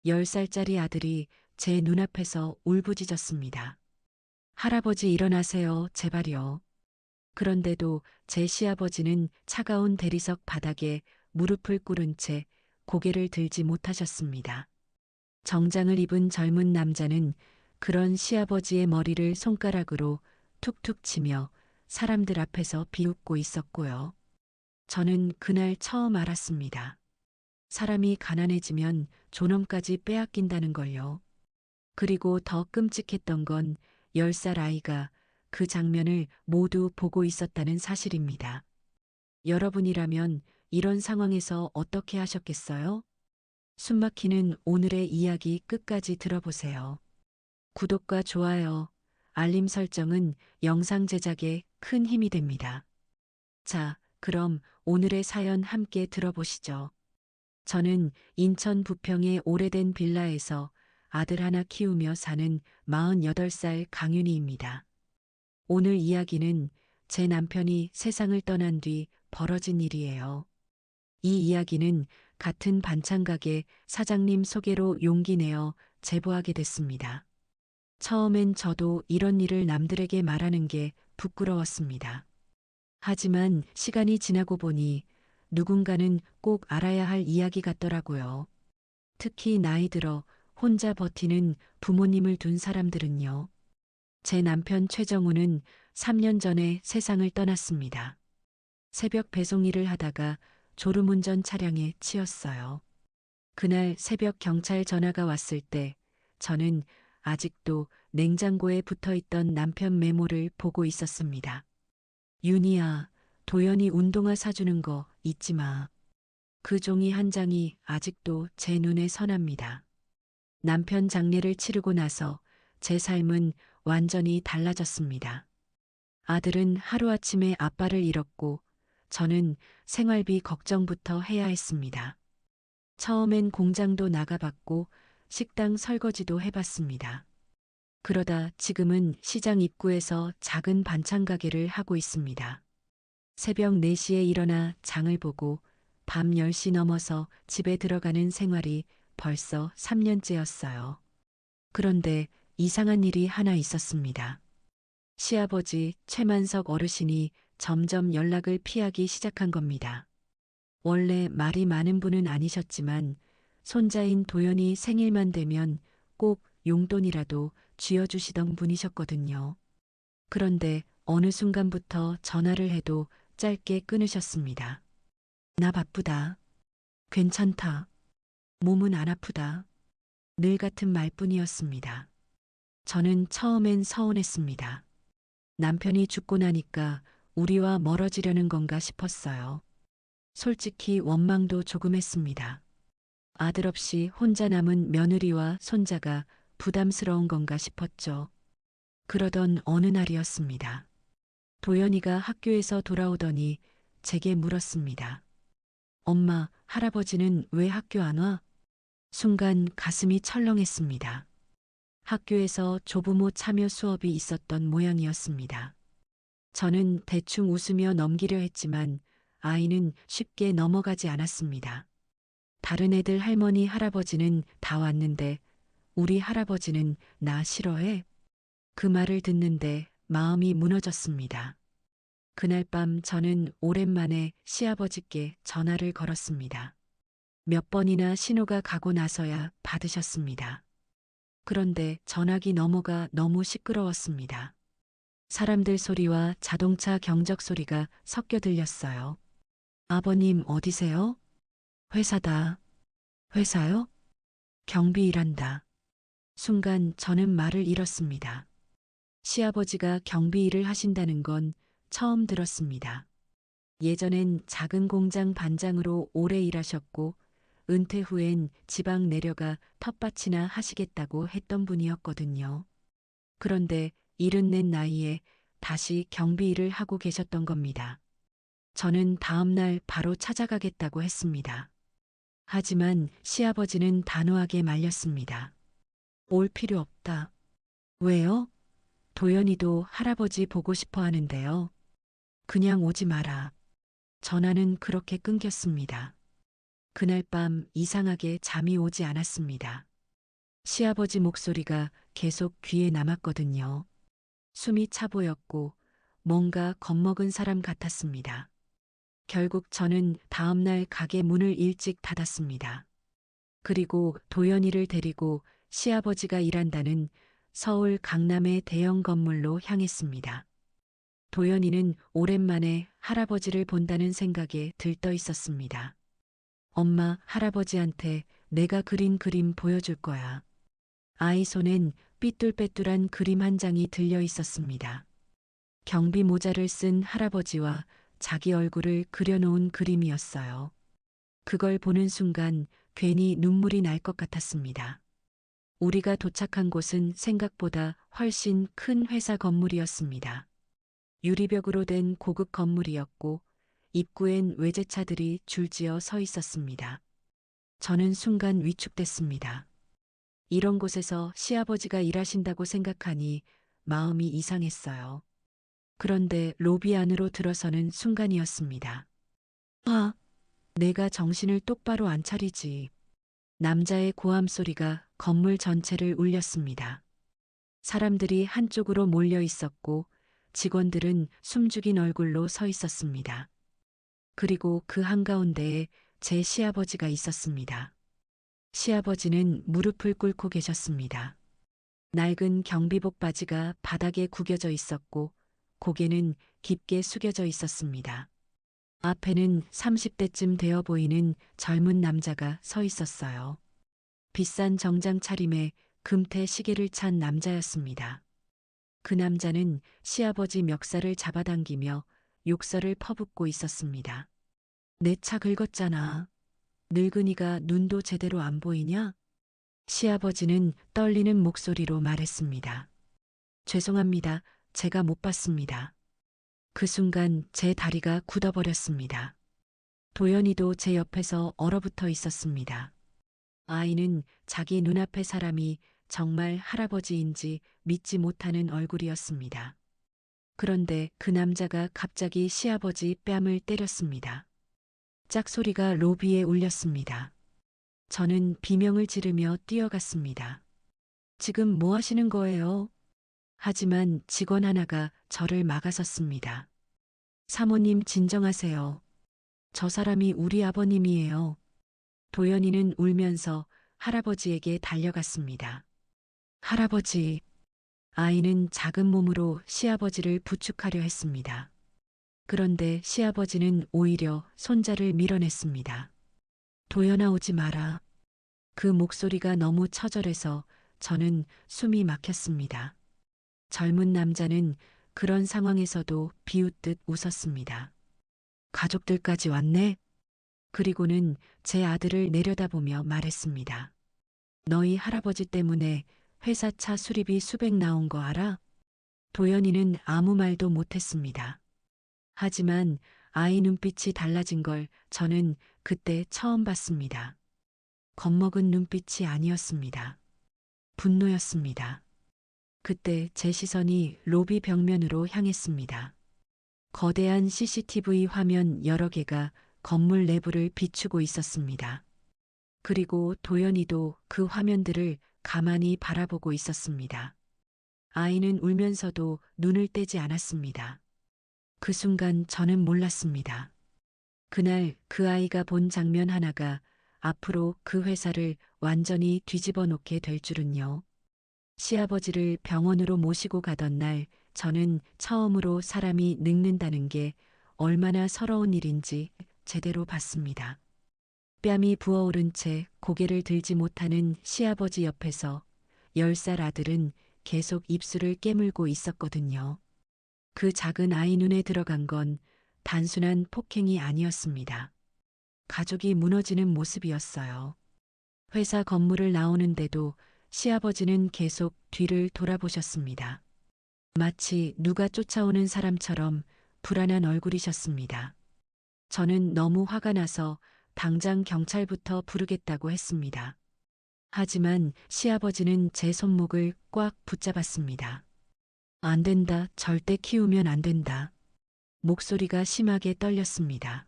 10살짜리 아들이 제 눈앞에서 울부짖었습니다. 할아버지 일어나세요, 제발요. 그런데도 제 시아버지는 차가운 대리석 바닥에 무릎을 꿇은 채 고개를 들지 못하셨습니다. 정장을 입은 젊은 남자는 그런 시아버지의 머리를 손가락으로 툭툭 치며 사람들 앞에서 비웃고 있었고요. 저는 그날 처음 알았습니다. 사람이 가난해지면 존엄까지 빼앗긴다는 걸요. 그리고 더 끔찍했던 건 10살 아이가 그 장면을 모두 보고 있었다는 사실입니다. 여러분이라면 이런 상황에서 어떻게 하셨겠어요? 숨막히는 오늘의 이야기 끝까지 들어보세요. 구독과 좋아요, 알림 설정은 영상 제작에 큰 힘이 됩니다. 자, 그럼 오늘의 사연 함께 들어보시죠. 저는 인천 부평의 오래된 빌라에서 아들 하나 키우며 사는 48살 강윤희입니다. 오늘 이야기는 제 남편이 세상을 떠난 뒤 벌어진 일이에요. 이 이야기는 같은 반찬 가게 사장님 소개로 용기 내어 제보하게 됐습니다. 처음엔 저도 이런 일을 남들에게 말하는 게 부끄러웠습니다. 하지만 시간이 지나고 보니 누군가는 꼭 알아야 할 이야기 같더라고요. 특히 나이 들어 혼자 버티는 부모님을 둔 사람들은요. 제 남편 최정우는 3년 전에 세상을 떠났습니다. 새벽 배송 일을 하다가 졸음운전 차량에 치였어요. 그날 새벽 경찰 전화가 왔을 때 저는 아직도 냉장고에 붙어 있던 남편 메모를 보고 있었습니다. 윤희야, 도연이 운동화 사주는 거 잊지 마. 그 종이 한 장이 아직도 제 눈에 선합니다. 남편 장례를 치르고 나서 제 삶은 완전히 달라졌습니다. 아들은 하루아침에 아빠를 잃었고 저는 생활비 걱정부터 해야 했습니다. 처음엔 공장도 나가봤고 식당 설거지도 해봤습니다. 그러다 지금은 시장 입구에서 작은 반찬 가게를 하고 있습니다. 새벽 4시에 일어나 장을 보고 밤 10시 넘어서 집에 들어가는 생활이 벌써 3년째였어요. 그런데 이상한 일이 하나 있었습니다. 시아버지 최만석 어르신이 점점 연락을 피하기 시작한 겁니다. 원래 말이 많은 분은 아니셨지만 손자인 도연이 생일만 되면 꼭 용돈이라도 쥐어주시던 분이셨거든요. 그런데 어느 순간부터 전화를 해도 짧게 끊으셨습니다. 나 바쁘다. 괜찮다. 몸은 안 아프다. 늘 같은 말뿐이었습니다. 저는 처음엔 서운했습니다. 남편이 죽고 나니까 우리와 멀어지려는 건가 싶었어요. 솔직히 원망도 조금 했습니다. 아들 없이 혼자 남은 며느리와 손자가 부담스러운 건가 싶었죠. 그러던 어느 날이었습니다. 도연이가 학교에서 돌아오더니 제게 물었습니다. 엄마, 할아버지는 왜 학교 안 와? 순간 가슴이 철렁했습니다. 학교에서 조부모 참여 수업이 있었던 모양이었습니다. 저는 대충 웃으며 넘기려 했지만 아이는 쉽게 넘어가지 않았습니다. 다른 애들 할머니, 할아버지는 다 왔는데 우리 할아버지는 나 싫어해? 그 말을 듣는데 마음이 무너졌습니다. 그날 밤 저는 오랜만에 시아버지께 전화를 걸었습니다. 몇 번이나 신호가 가고 나서야 받으셨습니다. 그런데 전화기 너머가 너무 시끄러웠습니다. 사람들 소리와 자동차 경적 소리가 섞여 들렸어요. 아버님 어디세요? 회사다. 회사요? 경비 일한다. 순간 저는 말을 잃었습니다. 시아버지가 경비 일을 하신다는 건 처음 들었습니다. 예전엔 작은 공장 반장으로 오래 일하셨고 은퇴 후엔 지방 내려가 텃밭이나 하시겠다고 했던 분이었거든요. 그런데 74 나이에 다시 경비 일을 하고 계셨던 겁니다. 저는 다음 날 바로 찾아가겠다고 했습니다. 하지만 시아버지는 단호하게 말렸습니다. 올 필요 없다. 왜요? 도연이도 할아버지 보고 싶어 하는데요. 그냥 오지 마라. 전화는 그렇게 끊겼습니다. 그날 밤 이상하게 잠이 오지 않았습니다. 시아버지 목소리가 계속 귀에 남았거든요. 숨이 차 보였고 뭔가 겁먹은 사람 같았습니다. 결국 저는 다음날 가게 문을 일찍 닫았습니다. 그리고 도연이를 데리고 시아버지가 일한다는 서울 강남의 대형 건물로 향했습니다. 도연이는 오랜만에 할아버지를 본다는 생각에 들떠 있었습니다. 엄마, 할아버지한테 내가 그린 그림 보여줄 거야. 아이 손엔 삐뚤빼뚤한 그림 한 장이 들려 있었습니다. 경비 모자를 쓴 할아버지와 자기 얼굴을 그려놓은 그림이었어요. 그걸 보는 순간 괜히 눈물이 날 것 같았습니다. 우리가 도착한 곳은 생각보다 훨씬 큰 회사 건물이었습니다. 유리벽으로 된 고급 건물이었고 입구엔 외제차들이 줄지어 서 있었습니다. 저는 순간 위축됐습니다. 이런 곳에서 시아버지가 일하신다고 생각하니 마음이 이상했어요. 그런데 로비 안으로 들어서는 순간이었습니다. 아, 내가 정신을 똑바로 안 차리지. 남자의 고함 소리가 건물 전체를 울렸습니다. 사람들이 한쪽으로 몰려 있었고 직원들은 숨죽인 얼굴로 서 있었습니다. 그리고 그 한가운데에 제 시아버지가 있었습니다. 시아버지는 무릎을 꿇고 계셨습니다. 낡은 경비복 바지가 바닥에 구겨져 있었고 고개는 깊게 숙여져 있었습니다. 앞에는 30대쯤 되어 보이는 젊은 남자가 서 있었어요. 비싼 정장 차림에 금태 시계를 찬 남자였습니다. 그 남자는 시아버지 멱살을 잡아당기며 욕설을 퍼붓고 있었습니다. 내 차 긁었잖아. 늙은이가 눈도 제대로 안 보이냐? 시아버지는 떨리는 목소리로 말했습니다. 죄송합니다. 제가 못 봤습니다. 그 순간 제 다리가 굳어버렸습니다. 도연이도 제 옆에서 얼어붙어 있었습니다. 아이는 자기 눈앞의 사람이 정말 할아버지인지 믿지 못하는 얼굴이었습니다. 그런데 그 남자가 갑자기 시아버지 뺨을 때렸습니다. 짝소리가 로비에 울렸습니다. 저는 비명을 지르며 뛰어갔습니다. 지금 뭐 하시는 거예요? 하지만 직원 하나가 저를 막아섰습니다. 사모님 진정하세요. 저 사람이 우리 아버님이에요. 도연이는 울면서 할아버지에게 달려갔습니다. 할아버지. 아이는 작은 몸으로 시아버지를 부축하려 했습니다. 그런데 시아버지는 오히려 손자를 밀어냈습니다. 도연아 오지 마라. 그 목소리가 너무 처절해서 저는 숨이 막혔습니다. 젊은 남자는 그런 상황에서도 비웃듯 웃었습니다. 가족들까지 왔네? 그리고는 제 아들을 내려다보며 말했습니다. 너희 할아버지 때문에 회사 차 수리비 수백 나온 거 알아? 도연이는 아무 말도 못했습니다. 하지만 아이 눈빛이 달라진 걸 저는 그때 처음 봤습니다. 겁먹은 눈빛이 아니었습니다. 분노였습니다. 그때 제 시선이 로비 벽면으로 향했습니다. 거대한 CCTV 화면 여러 개가 건물 내부를 비추고 있었습니다. 그리고 도연이도 그 화면들을 가만히 바라보고 있었습니다. 아이는 울면서도 눈을 떼지 않았습니다. 그 순간 저는 몰랐습니다. 그날 그 아이가 본 장면 하나가 앞으로 그 회사를 완전히 뒤집어 놓게 될 줄은요. 시아버지를 병원으로 모시고 가던 날 저는 처음으로 사람이 늙는다는 게 얼마나 서러운 일인지 제대로 봤습니다. 뺨이 부어오른 채 고개를 들지 못하는 시아버지 옆에서 10살 아들은 계속 입술을 깨물고 있었거든요. 그 작은 아이 눈에 들어간 건 단순한 폭행이 아니었습니다. 가족이 무너지는 모습이었어요. 회사 건물을 나오는데도 시아버지는 계속 뒤를 돌아보셨습니다. 마치 누가 쫓아오는 사람처럼 불안한 얼굴이셨습니다. 저는 너무 화가 나서 당장 경찰부터 부르겠다고 했습니다. 하지만 시아버지는 제 손목을 꽉 붙잡았습니다. 안 된다, 절대 키우면 안 된다. 목소리가 심하게 떨렸습니다.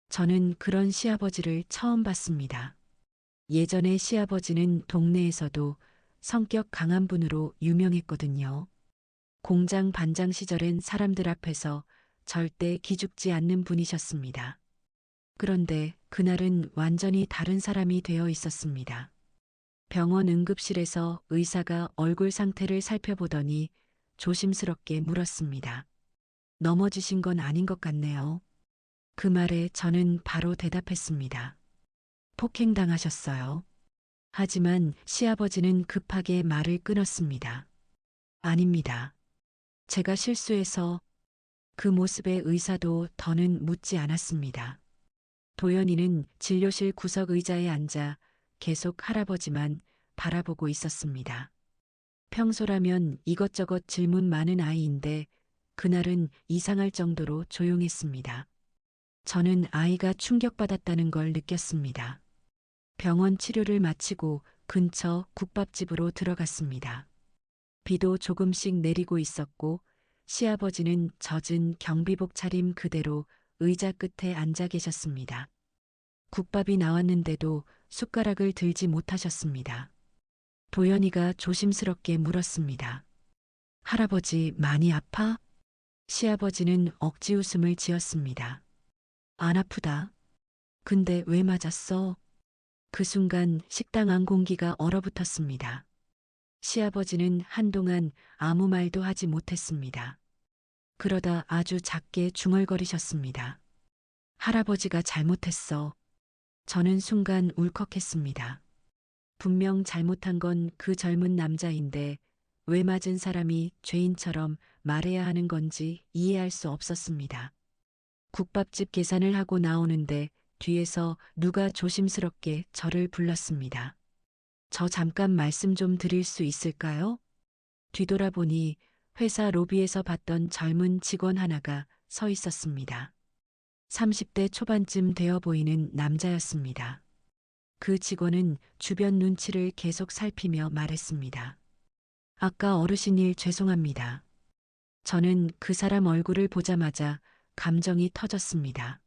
저는 그런 시아버지를 처음 봤습니다. 예전에 시아버지는 동네에서도 성격 강한 분으로 유명했거든요. 공장 반장 시절엔 사람들 앞에서 절대 기죽지 않는 분이셨습니다. 그런데 그날은 완전히 다른 사람이 되어 있었습니다. 병원 응급실에서 의사가 얼굴 상태를 살펴보더니 조심스럽게 물었습니다. 넘어지신 건 아닌 것 같네요. 그 말에 저는 바로 대답했습니다. 폭행당하셨어요. 하지만 시아버지는 급하게 말을 끊었습니다. 아닙니다. 제가 실수해서 그 모습에 의사도 더는 묻지 않았습니다. 도연이는 진료실 구석 의자에 앉아 계속 할아버지만 바라보고 있었습니다. 평소라면 이것저것 질문 많은 아이인데 그날은 이상할 정도로 조용했습니다. 저는 아이가 충격받았다는 걸 느꼈습니다. 병원 치료를 마치고 근처 국밥집으로 들어갔습니다. 비도 조금씩 내리고 있었고 시아버지는 젖은 경비복 차림 그대로 의자 끝에 앉아 계셨습니다. 국밥이 나왔는데도 숟가락을 들지 못하셨습니다. 도연이가 조심스럽게 물었습니다. 할아버지 많이 아파? 시아버지는 억지 웃음을 지었습니다. 안 아프다. 근데 왜 맞았어? 그 순간 식당 안 공기가 얼어붙었습니다. 시아버지는 한동안 아무 말도 하지 못했습니다. 그러다 아주 작게 중얼거리셨습니다. 할아버지가 잘못했어. 저는 순간 울컥했습니다. 분명 잘못한 건 그 젊은 남자인데 왜 맞은 사람이 죄인처럼 말해야 하는 건지 이해할 수 없었습니다. 국밥집 계산을 하고 나오는데 뒤에서 누가 조심스럽게 저를 불렀습니다. 저 잠깐 말씀 좀 드릴 수 있을까요? 뒤돌아보니 회사 로비에서 봤던 젊은 직원 하나가 서 있었습니다. 30대 초반쯤 되어 보이는 남자였습니다. 그 직원은 주변 눈치를 계속 살피며 말했습니다. 아까 어르신 일 죄송합니다. 저는 그 사람 얼굴을 보자마자 감정이 터졌습니다.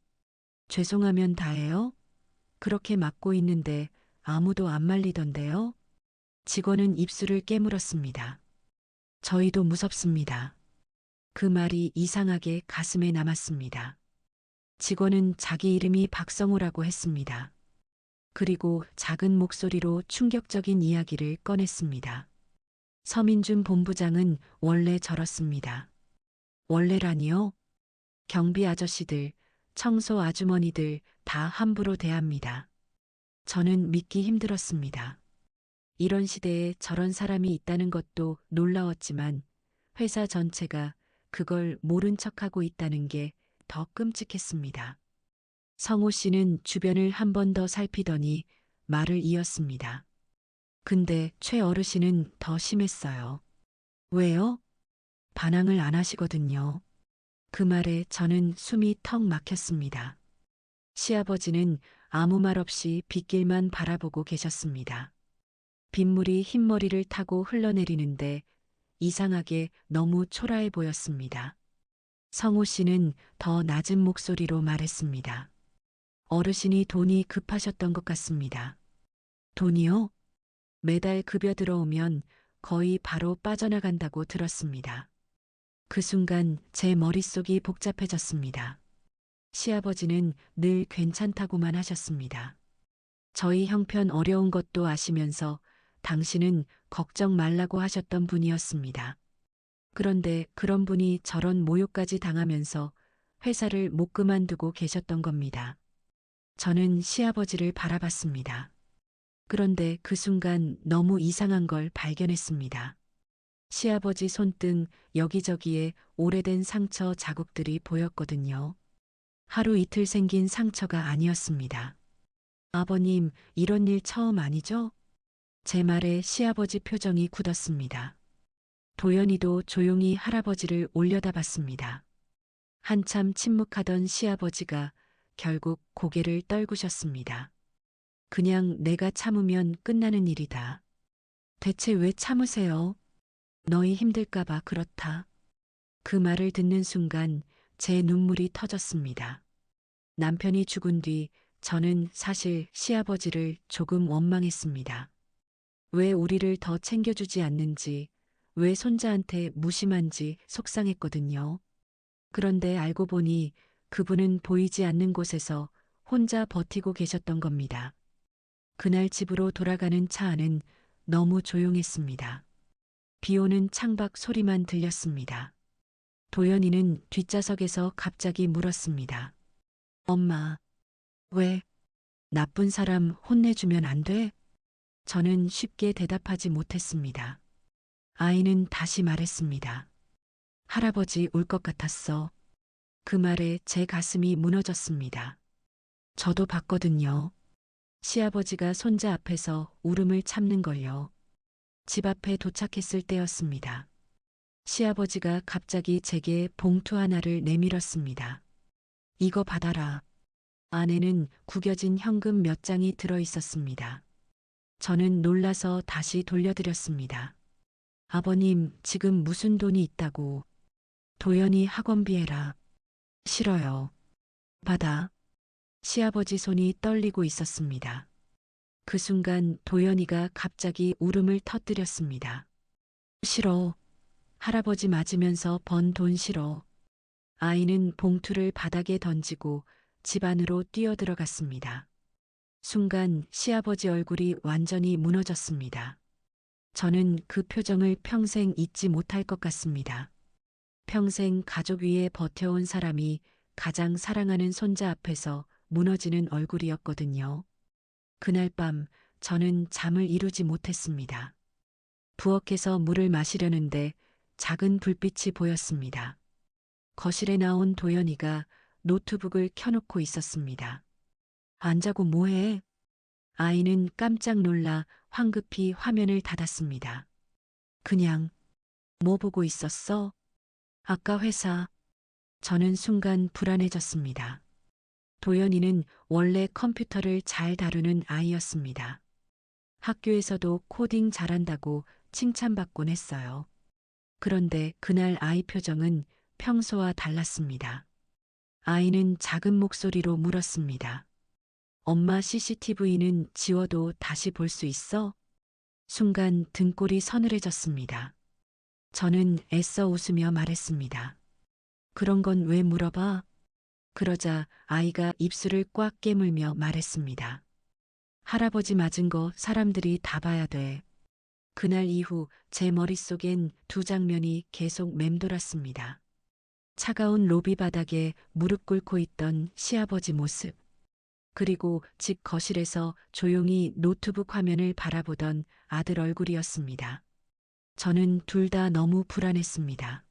죄송하면 다예요? 그렇게 막고 있는데 아무도 안 말리던데요? 직원은 입술을 깨물었습니다. 저희도 무섭습니다. 그 말이 이상하게 가슴에 남았습니다. 직원은 자기 이름이 박성우라고 했습니다. 그리고 작은 목소리로 충격적인 이야기를 꺼냈습니다. 서민준 본부장은 원래 저렇습니다. 원래라니요? 경비 아저씨들, 청소 아주머니들 다 함부로 대합니다. 저는 믿기 힘들었습니다. 이런 시대에 저런 사람이 있다는 것도 놀라웠지만 회사 전체가 그걸 모른 척하고 있다는 게 더 끔찍했습니다. 성호 씨는 주변을 한 번 더 살피더니 말을 이었습니다. 근데 최 어르신은 더 심했어요. 왜요? 반항을 안 하시거든요. 그 말에 저는 숨이 턱 막혔습니다. 시아버지는 아무 말 없이 빗길만 바라보고 계셨습니다. 빗물이 흰머리를 타고 흘러내리는데 이상하게 너무 초라해 보였습니다. 성호 씨는 더 낮은 목소리로 말했습니다. 어르신이 돈이 급하셨던 것 같습니다. 돈이요? 매달 급여 들어오면 거의 바로 빠져나간다고 들었습니다. 그 순간 제 머릿속이 복잡해졌습니다. 시아버지는 늘 괜찮다고만 하셨습니다. 저희 형편 어려운 것도 아시면서 당신은 걱정 말라고 하셨던 분이었습니다. 그런데 그런 분이 저런 모욕까지 당하면서 회사를 못 그만두고 계셨던 겁니다. 저는 시아버지를 바라봤습니다. 그런데 그 순간 너무 이상한 걸 발견했습니다. 시아버지 손등 여기저기에 오래된 상처 자국들이 보였거든요. 하루 이틀 생긴 상처가 아니었습니다. 아버님, 이런 일 처음 아니죠? 제 말에 시아버지 표정이 굳었습니다. 도연이도 조용히 할아버지를 올려다봤습니다. 한참 침묵하던 시아버지가 결국 고개를 떨구셨습니다. 그냥 내가 참으면 끝나는 일이다. 대체 왜 참으세요? 너희 힘들까봐 그렇다. 그 말을 듣는 순간 제 눈물이 터졌습니다. 남편이 죽은 뒤 저는 사실 시아버지를 조금 원망했습니다. 왜 우리를 더 챙겨주지 않는지, 왜 손자한테 무심한지 속상했거든요. 그런데 알고 보니 그분은 보이지 않는 곳에서 혼자 버티고 계셨던 겁니다. 그날 집으로 돌아가는 차 안은 너무 조용했습니다. 비 오는 창밖 소리만 들렸습니다. 도연이는 뒷좌석에서 갑자기 물었습니다. 엄마, 왜 나쁜 사람 혼내주면 안 돼? 저는 쉽게 대답하지 못했습니다. 아이는 다시 말했습니다. 할아버지 울 것 같았어. 그 말에 제 가슴이 무너졌습니다. 저도 봤거든요. 시아버지가 손자 앞에서 울음을 참는 걸요. 집 앞에 도착했을 때였습니다. 시아버지가 갑자기 제게 봉투 하나를 내밀었습니다. 이거 받아라. 안에는 구겨진 현금 몇 장이 들어 있었습니다. 저는 놀라서 다시 돌려드렸습니다. 아버님, 지금 무슨 돈이 있다고. 도연이 학원비에라. 싫어요. 받아. 시아버지 손이 떨리고 있었습니다. 그 순간 도연이가 갑자기 울음을 터뜨렸습니다. 싫어. 할아버지 맞으면서 번 돈 싫어. 아이는 봉투를 바닥에 던지고 집 안으로 뛰어들어갔습니다. 순간 시아버지 얼굴이 완전히 무너졌습니다. 저는 그 표정을 평생 잊지 못할 것 같습니다. 평생 가족 위에 버텨온 사람이 가장 사랑하는 손자 앞에서 무너지는 얼굴이었거든요. 그날 밤 저는 잠을 이루지 못했습니다. 부엌에서 물을 마시려는데 작은 불빛이 보였습니다. 거실에 나온 도연이가 노트북을 켜놓고 있었습니다. 안 자고 뭐해? 아이는 깜짝 놀라 황급히 화면을 닫았습니다. 그냥, 뭐 보고 있었어? 아까 회사. 저는 순간 불안해졌습니다. 도연이는 원래 컴퓨터를 잘 다루는 아이였습니다. 학교에서도 코딩 잘한다고 칭찬받곤 했어요. 그런데 그날 아이 표정은 평소와 달랐습니다. 아이는 작은 목소리로 물었습니다. 엄마 CCTV는 지워도 다시 볼 수 있어? 순간 등골이 서늘해졌습니다. 저는 애써 웃으며 말했습니다. 그런 건 왜 물어봐? 그러자 아이가 입술을 꽉 깨물며 말했습니다. 할아버지 맞은 거 사람들이 다 봐야 돼. 그날 이후 제 머릿속엔 두 장면이 계속 맴돌았습니다. 차가운 로비 바닥에 무릎 꿇고 있던 시아버지 모습, 그리고 집 거실에서 조용히 노트북 화면을 바라보던 아들 얼굴이었습니다. 저는 둘 다 너무 불안했습니다.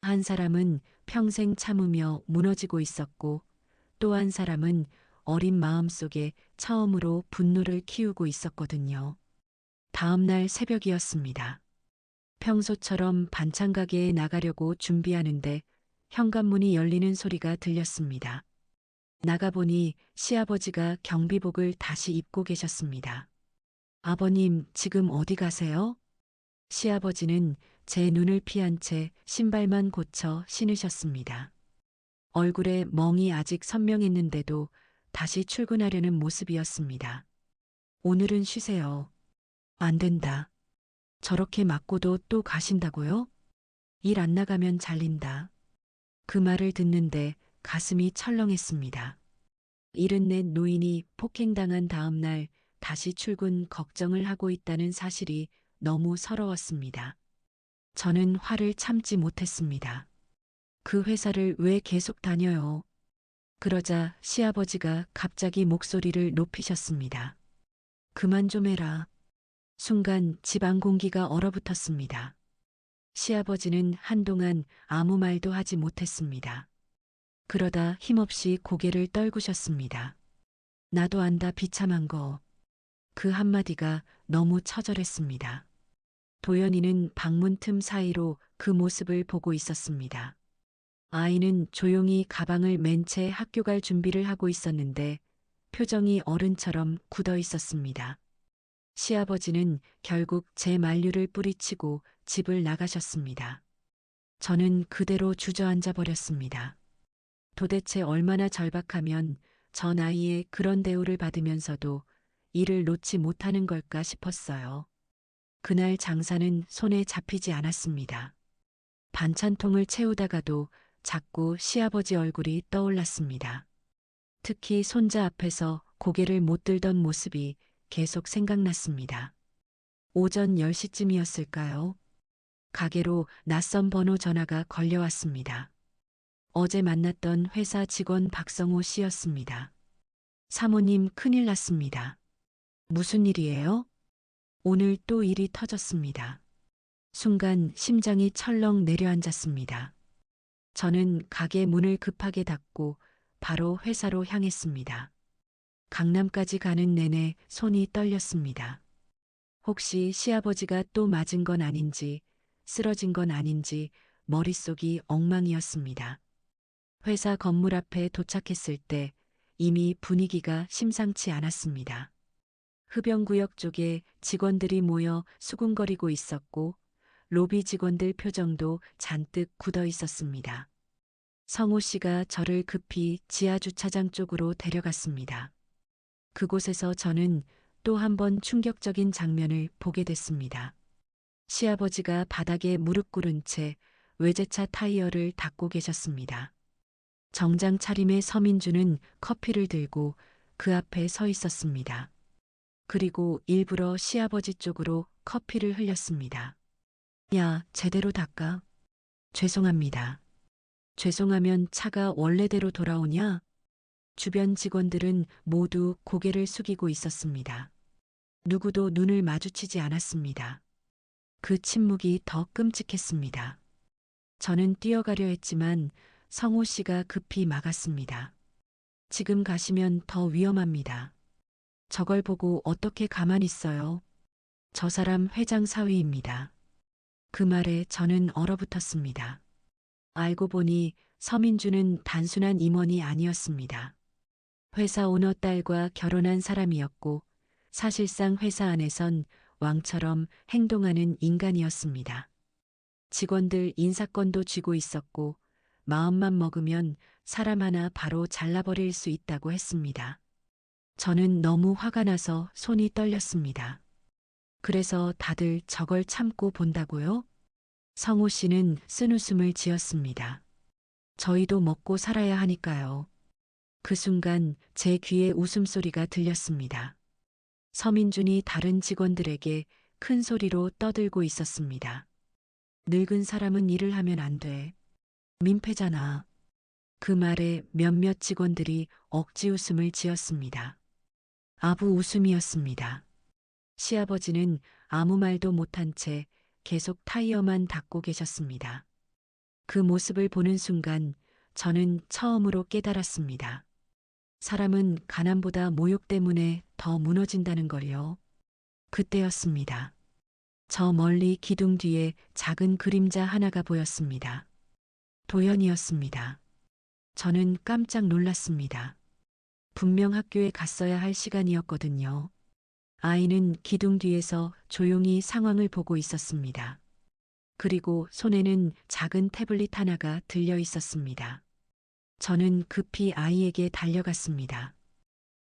한 사람은 평생 참으며 무너지고 있었고, 또 한 사람은 어린 마음 속에 처음으로 분노를 키우고 있었거든요. 다음 날 새벽이었습니다. 평소처럼 반찬 가게에 나가려고 준비하는데 현관문이 열리는 소리가 들렸습니다. 나가보니 시아버지가 경비복을 다시 입고 계셨습니다. 아버님, 지금 어디 가세요? 시아버지는 제 눈을 피한 채 신발만 고쳐 신으셨습니다. 얼굴에 멍이 아직 선명했는데도 다시 출근하려는 모습이었습니다. 오늘은 쉬세요. 안 된다. 저렇게 맞고도 또 가신다고요? 일 안 나가면 잘린다. 그 말을 듣는데 가슴이 철렁했습니다. 74 노인이 폭행당한 다음 날 다시 출근 걱정을 하고 있다는 사실이 너무 서러웠습니다. 저는 화를 참지 못했습니다. 그 회사를 왜 계속 다녀요? 그러자 시아버지가 갑자기 목소리를 높이셨습니다. 그만 좀 해라. 순간 집안 공기가 얼어붙었습니다. 시아버지는 한동안 아무 말도 하지 못했습니다. 그러다 힘없이 고개를 떨구셨습니다. 나도 안다 비참한 거. 그 한마디가 너무 처절했습니다. 도연이는 방문 틈 사이로 그 모습을 보고 있었습니다. 아이는 조용히 가방을 맨 채 학교 갈 준비를 하고 있었는데 표정이 어른처럼 굳어 있었습니다. 시아버지는 결국 제 만류를 뿌리치고 집을 나가셨습니다. 저는 그대로 주저앉아 버렸습니다. 도대체 얼마나 절박하면 저 나이에 그런 대우를 받으면서도 일을 놓지 못하는 걸까 싶었어요. 그날 장사는 손에 잡히지 않았습니다. 반찬통을 채우다가도 자꾸 시아버지 얼굴이 떠올랐습니다. 특히 손자 앞에서 고개를 못 들던 모습이 계속 생각났습니다. 오전 10시쯤이었을까요? 가게로 낯선 번호 전화가 걸려왔습니다. 어제 만났던 회사 직원 박성호 씨였습니다. 사모님, 큰일 났습니다. 무슨 일이에요? 오늘 또 일이 터졌습니다. 순간 심장이 철렁 내려앉았습니다. 저는 가게 문을 급하게 닫고 바로 회사로 향했습니다. 강남까지 가는 내내 손이 떨렸습니다. 혹시 시아버지가 또 맞은 건 아닌지, 쓰러진 건 아닌지 머릿속이 엉망이었습니다. 회사 건물 앞에 도착했을 때 이미 분위기가 심상치 않았습니다. 흡연구역 쪽에 직원들이 모여 수군거리고 있었고 로비 직원들 표정도 잔뜩 굳어 있었습니다. 성호 씨가 저를 급히 지하 주차장 쪽으로 데려갔습니다. 그곳에서 저는 또 한 번 충격적인 장면을 보게 됐습니다. 시아버지가 바닥에 무릎 꿇은 채 외제차 타이어를 닦고 계셨습니다. 정장 차림의 서민주는 커피를 들고 그 앞에 서 있었습니다. 그리고 일부러 시아버지 쪽으로 커피를 흘렸습니다. 야, 제대로 닦아. 죄송합니다. 죄송하면 차가 원래대로 돌아오냐? 주변 직원들은 모두 고개를 숙이고 있었습니다. 누구도 눈을 마주치지 않았습니다. 그 침묵이 더 끔찍했습니다. 저는 뛰어가려 했지만 성호 씨가 급히 막았습니다. 지금 가시면 더 위험합니다. 저걸 보고 어떻게 가만히 있어요? 저 사람 회장 사위입니다. 그 말에 저는 얼어붙었습니다. 알고 보니 서민주는 단순한 임원이 아니었습니다. 회사 오너 딸과 결혼한 사람이었고 사실상 회사 안에선 왕처럼 행동하는 인간이었습니다. 직원들 인사권도 쥐고 있었고 마음만 먹으면 사람 하나 바로 잘라버릴 수 있다고 했습니다. 저는 너무 화가 나서 손이 떨렸습니다. 그래서 다들 저걸 참고 본다고요? 성호 씨는 쓴웃음을 지었습니다. 저희도 먹고 살아야 하니까요. 그 순간 제 귀에 웃음소리가 들렸습니다. 서민준이 다른 직원들에게 큰 소리로 떠들고 있었습니다. 늙은 사람은 일을 하면 안 돼. 민폐잖아. 그 말에 몇몇 직원들이 억지 웃음을 지었습니다. 아부 웃음이었습니다. 시아버지는 아무 말도 못한 채 계속 타이어만 닦고 계셨습니다. 그 모습을 보는 순간 저는 처음으로 깨달았습니다. 사람은 가난보다 모욕 때문에 더 무너진다는 걸요. 그때였습니다. 저 멀리 기둥 뒤에 작은 그림자 하나가 보였습니다. 도연이었습니다. 저는 깜짝 놀랐습니다. 분명 학교에 갔어야 할 시간이었거든요. 아이는 기둥 뒤에서 조용히 상황을 보고 있었습니다. 그리고 손에는 작은 태블릿 하나가 들려 있었습니다. 저는 급히 아이에게 달려갔습니다.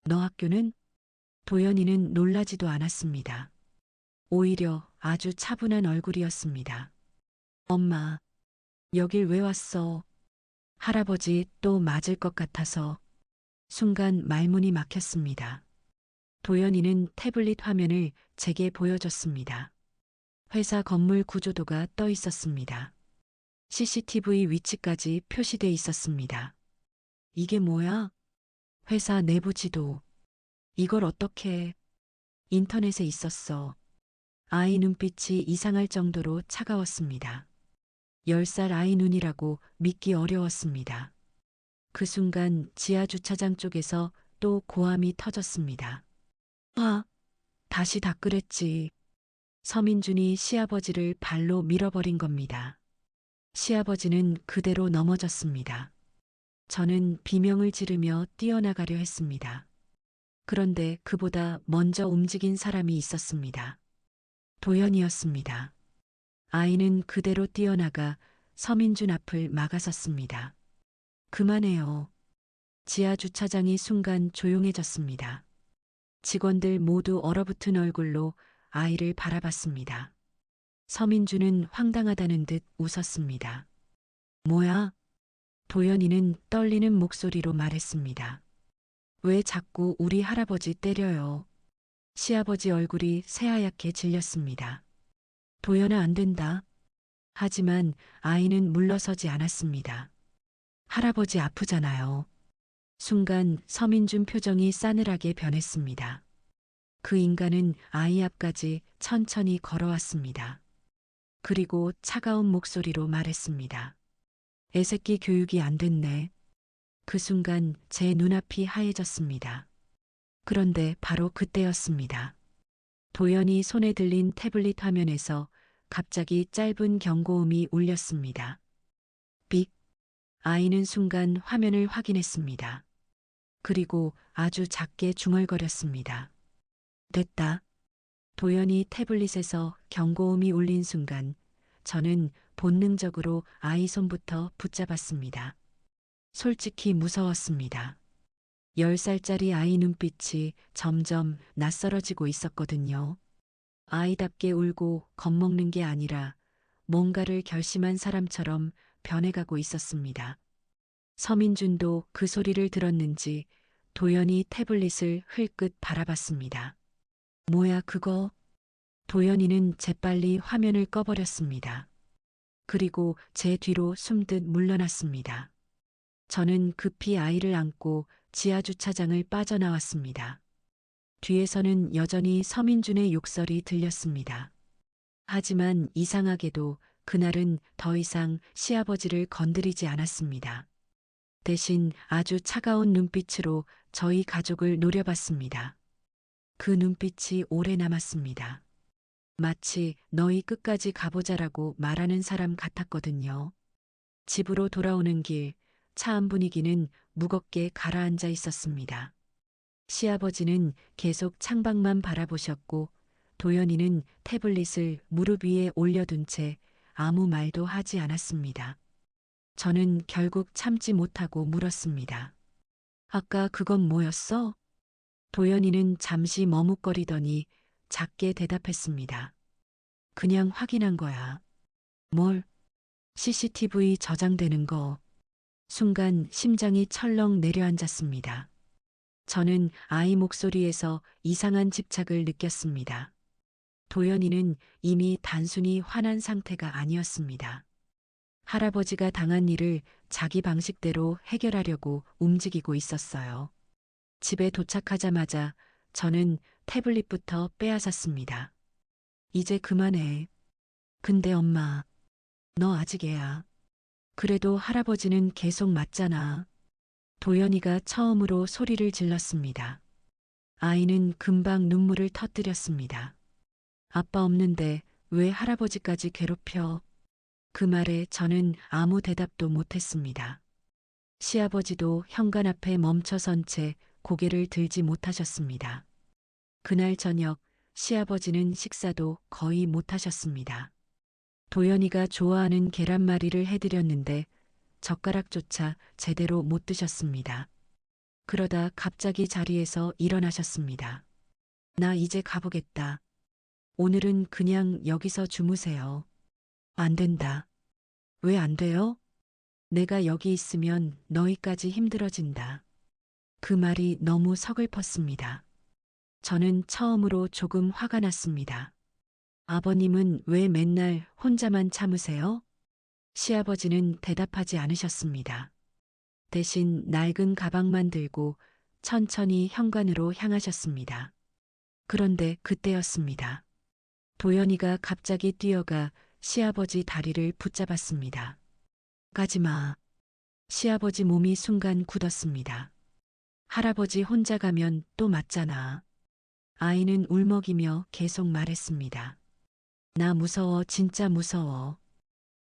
너 학교는? 도연이는 놀라지도 않았습니다. 오히려 아주 차분한 얼굴이었습니다. 엄마, 여길 왜 왔어? 할아버지 또 맞을 것 같아서. 순간 말문이 막혔습니다. 도연이는 태블릿 화면을 제게 보여줬습니다. 회사 건물 구조도가 떠 있었습니다. CCTV 위치까지 표시돼 있었습니다. 이게 뭐야? 회사 내부 지도. 이걸 어떻게? 인터넷에 있었어. 아이 눈빛이 이상할 정도로 차가웠습니다. 10살 아이 눈이라고 믿기 어려웠습니다. 그 순간 지하 주차장 쪽에서 또 고함이 터졌습니다. 아, 다시 닦으랬지. 서민준이 시아버지를 발로 밀어버린 겁니다. 시아버지는 그대로 넘어졌습니다. 저는 비명을 지르며 뛰어나가려 했습니다. 그런데 그보다 먼저 움직인 사람이 있었습니다. 도연이었습니다. 아이는 그대로 뛰어나가 서민준 앞을 막아섰습니다. 그만해요. 지하 주차장이 순간 조용해졌습니다. 직원들 모두 얼어붙은 얼굴로 아이를 바라봤습니다. 서민주는 황당하다는 듯 웃었습니다. 뭐야? 도연이는 떨리는 목소리로 말했습니다. 왜 자꾸 우리 할아버지 때려요? 시아버지 얼굴이 새하얗게 질렸습니다. 도연아 안 된다. 하지만 아이는 물러서지 않았습니다. 할아버지 아프잖아요. 순간 서민준 표정이 싸늘하게 변했습니다. 그 인간은 아이 앞까지 천천히 걸어왔습니다. 그리고 차가운 목소리로 말했습니다. 애새끼 교육이 안 됐네. 그 순간 제 눈앞이 하얘졌습니다. 그런데 바로 그때였습니다. 도연이 손에 들린 태블릿 화면에서 갑자기 짧은 경고음이 울렸습니다. 삑. 아이는 순간 화면을 확인했습니다. 그리고 아주 작게 중얼거렸습니다. 됐다. 도연이 태블릿에서 경고음이 울린 순간 저는 본능적으로 아이 손부터 붙잡았습니다. 솔직히 무서웠습니다. 10살짜리 아이 눈빛이 점점 낯설어지고 있었거든요. 아이답게 울고 겁먹는 게 아니라 뭔가를 결심한 사람처럼 변해가고 있었습니다. 서민준도 그 소리를 들었는지 도연이 태블릿을 흘끗 바라봤습니다. 뭐야 그거? 도연이는 재빨리 화면을 꺼버렸습니다. 그리고 제 뒤로 숨듯 물러났습니다. 저는 급히 아이를 안고 지하 주차장을 빠져나왔습니다. 뒤에서는 여전히 서민준의 욕설이 들렸습니다. 하지만 이상하게도 그날은 더 이상 시아버지를 건드리지 않았습니다. 대신 아주 차가운 눈빛으로 저희 가족을 노려봤습니다. 그 눈빛이 오래 남았습니다. 마치 너희 끝까지 가보자라고 말하는 사람 같았거든요. 집으로 돌아오는 길, 차 안 분위기는 무겁게 가라앉아 있었습니다. 시아버지는 계속 창밖만 바라보셨고 도연이는 태블릿을 무릎 위에 올려둔 채 아무 말도 하지 않았습니다. 저는 결국 참지 못하고 물었습니다. 아까 그건 뭐였어? 도연이는 잠시 머뭇거리더니 작게 대답했습니다. 그냥 확인한 거야. 뭘? CCTV 저장되는 거. 순간 심장이 철렁 내려앉았습니다. 저는 아이 목소리에서 이상한 집착을 느꼈습니다. 도연이는 이미 단순히 화난 상태가 아니었습니다. 할아버지가 당한 일을 자기 방식대로 해결하려고 움직이고 있었어요. 집에 도착하자마자 저는 태블릿부터 빼앗았습니다. 이제 그만해. 근데 엄마, 너 아직 애야. 그래도 할아버지는 계속 맞잖아. 도연이가 처음으로 소리를 질렀습니다. 아이는 금방 눈물을 터뜨렸습니다. 아빠 없는데 왜 할아버지까지 괴롭혀? 그 말에 저는 아무 대답도 못했습니다. 시아버지도 현관 앞에 멈춰선 채 고개를 들지 못하셨습니다. 그날 저녁 시아버지는 식사도 거의 못하셨습니다. 도연이가 좋아하는 계란말이를 해드렸는데 젓가락조차 제대로 못 드셨습니다. 그러다 갑자기 자리에서 일어나셨습니다. 나 이제 가보겠다. 오늘은 그냥 여기서 주무세요. 안 된다. 왜 안 돼요? 내가 여기 있으면 너희까지 힘들어진다. 그 말이 너무 서글펐습니다. 저는 처음으로 조금 화가 났습니다. 아버님은 왜 맨날 혼자만 참으세요? 시아버지는 대답하지 않으셨습니다. 대신 낡은 가방만 들고 천천히 현관으로 향하셨습니다. 그런데 그때였습니다. 도연이가 갑자기 뛰어가 시아버지 다리를 붙잡았습니다. 가지마. 시아버지 몸이 순간 굳었습니다. 할아버지 혼자 가면 또 맞잖아. 아이는 울먹이며 계속 말했습니다. 나 무서워, 진짜 무서워.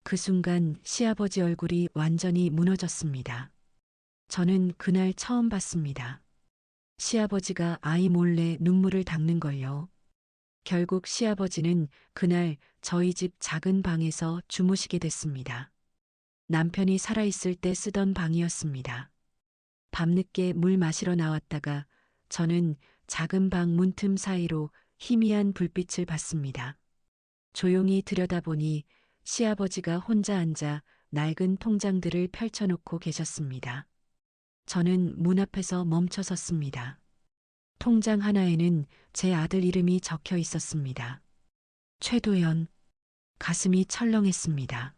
그 순간 시아버지 얼굴이 완전히 무너졌습니다. 저는 그날 처음 봤습니다. 시아버지가 아이 몰래 눈물을 닦는 걸요. 결국 시아버지는 그날 저희 집 작은 방에서 주무시게 됐습니다. 남편이 살아있을 때 쓰던 방이었습니다. 밤늦게 물 마시러 나왔다가 저는 작은 방 문틈 사이로 희미한 불빛을 봤습니다. 조용히 들여다보니 시아버지가 혼자 앉아 낡은 통장들을 펼쳐놓고 계셨습니다. 저는 문 앞에서 멈춰 섰습니다. 통장 하나에는 제 아들 이름이 적혀 있었습니다. 최도연. 가슴이 철렁했습니다.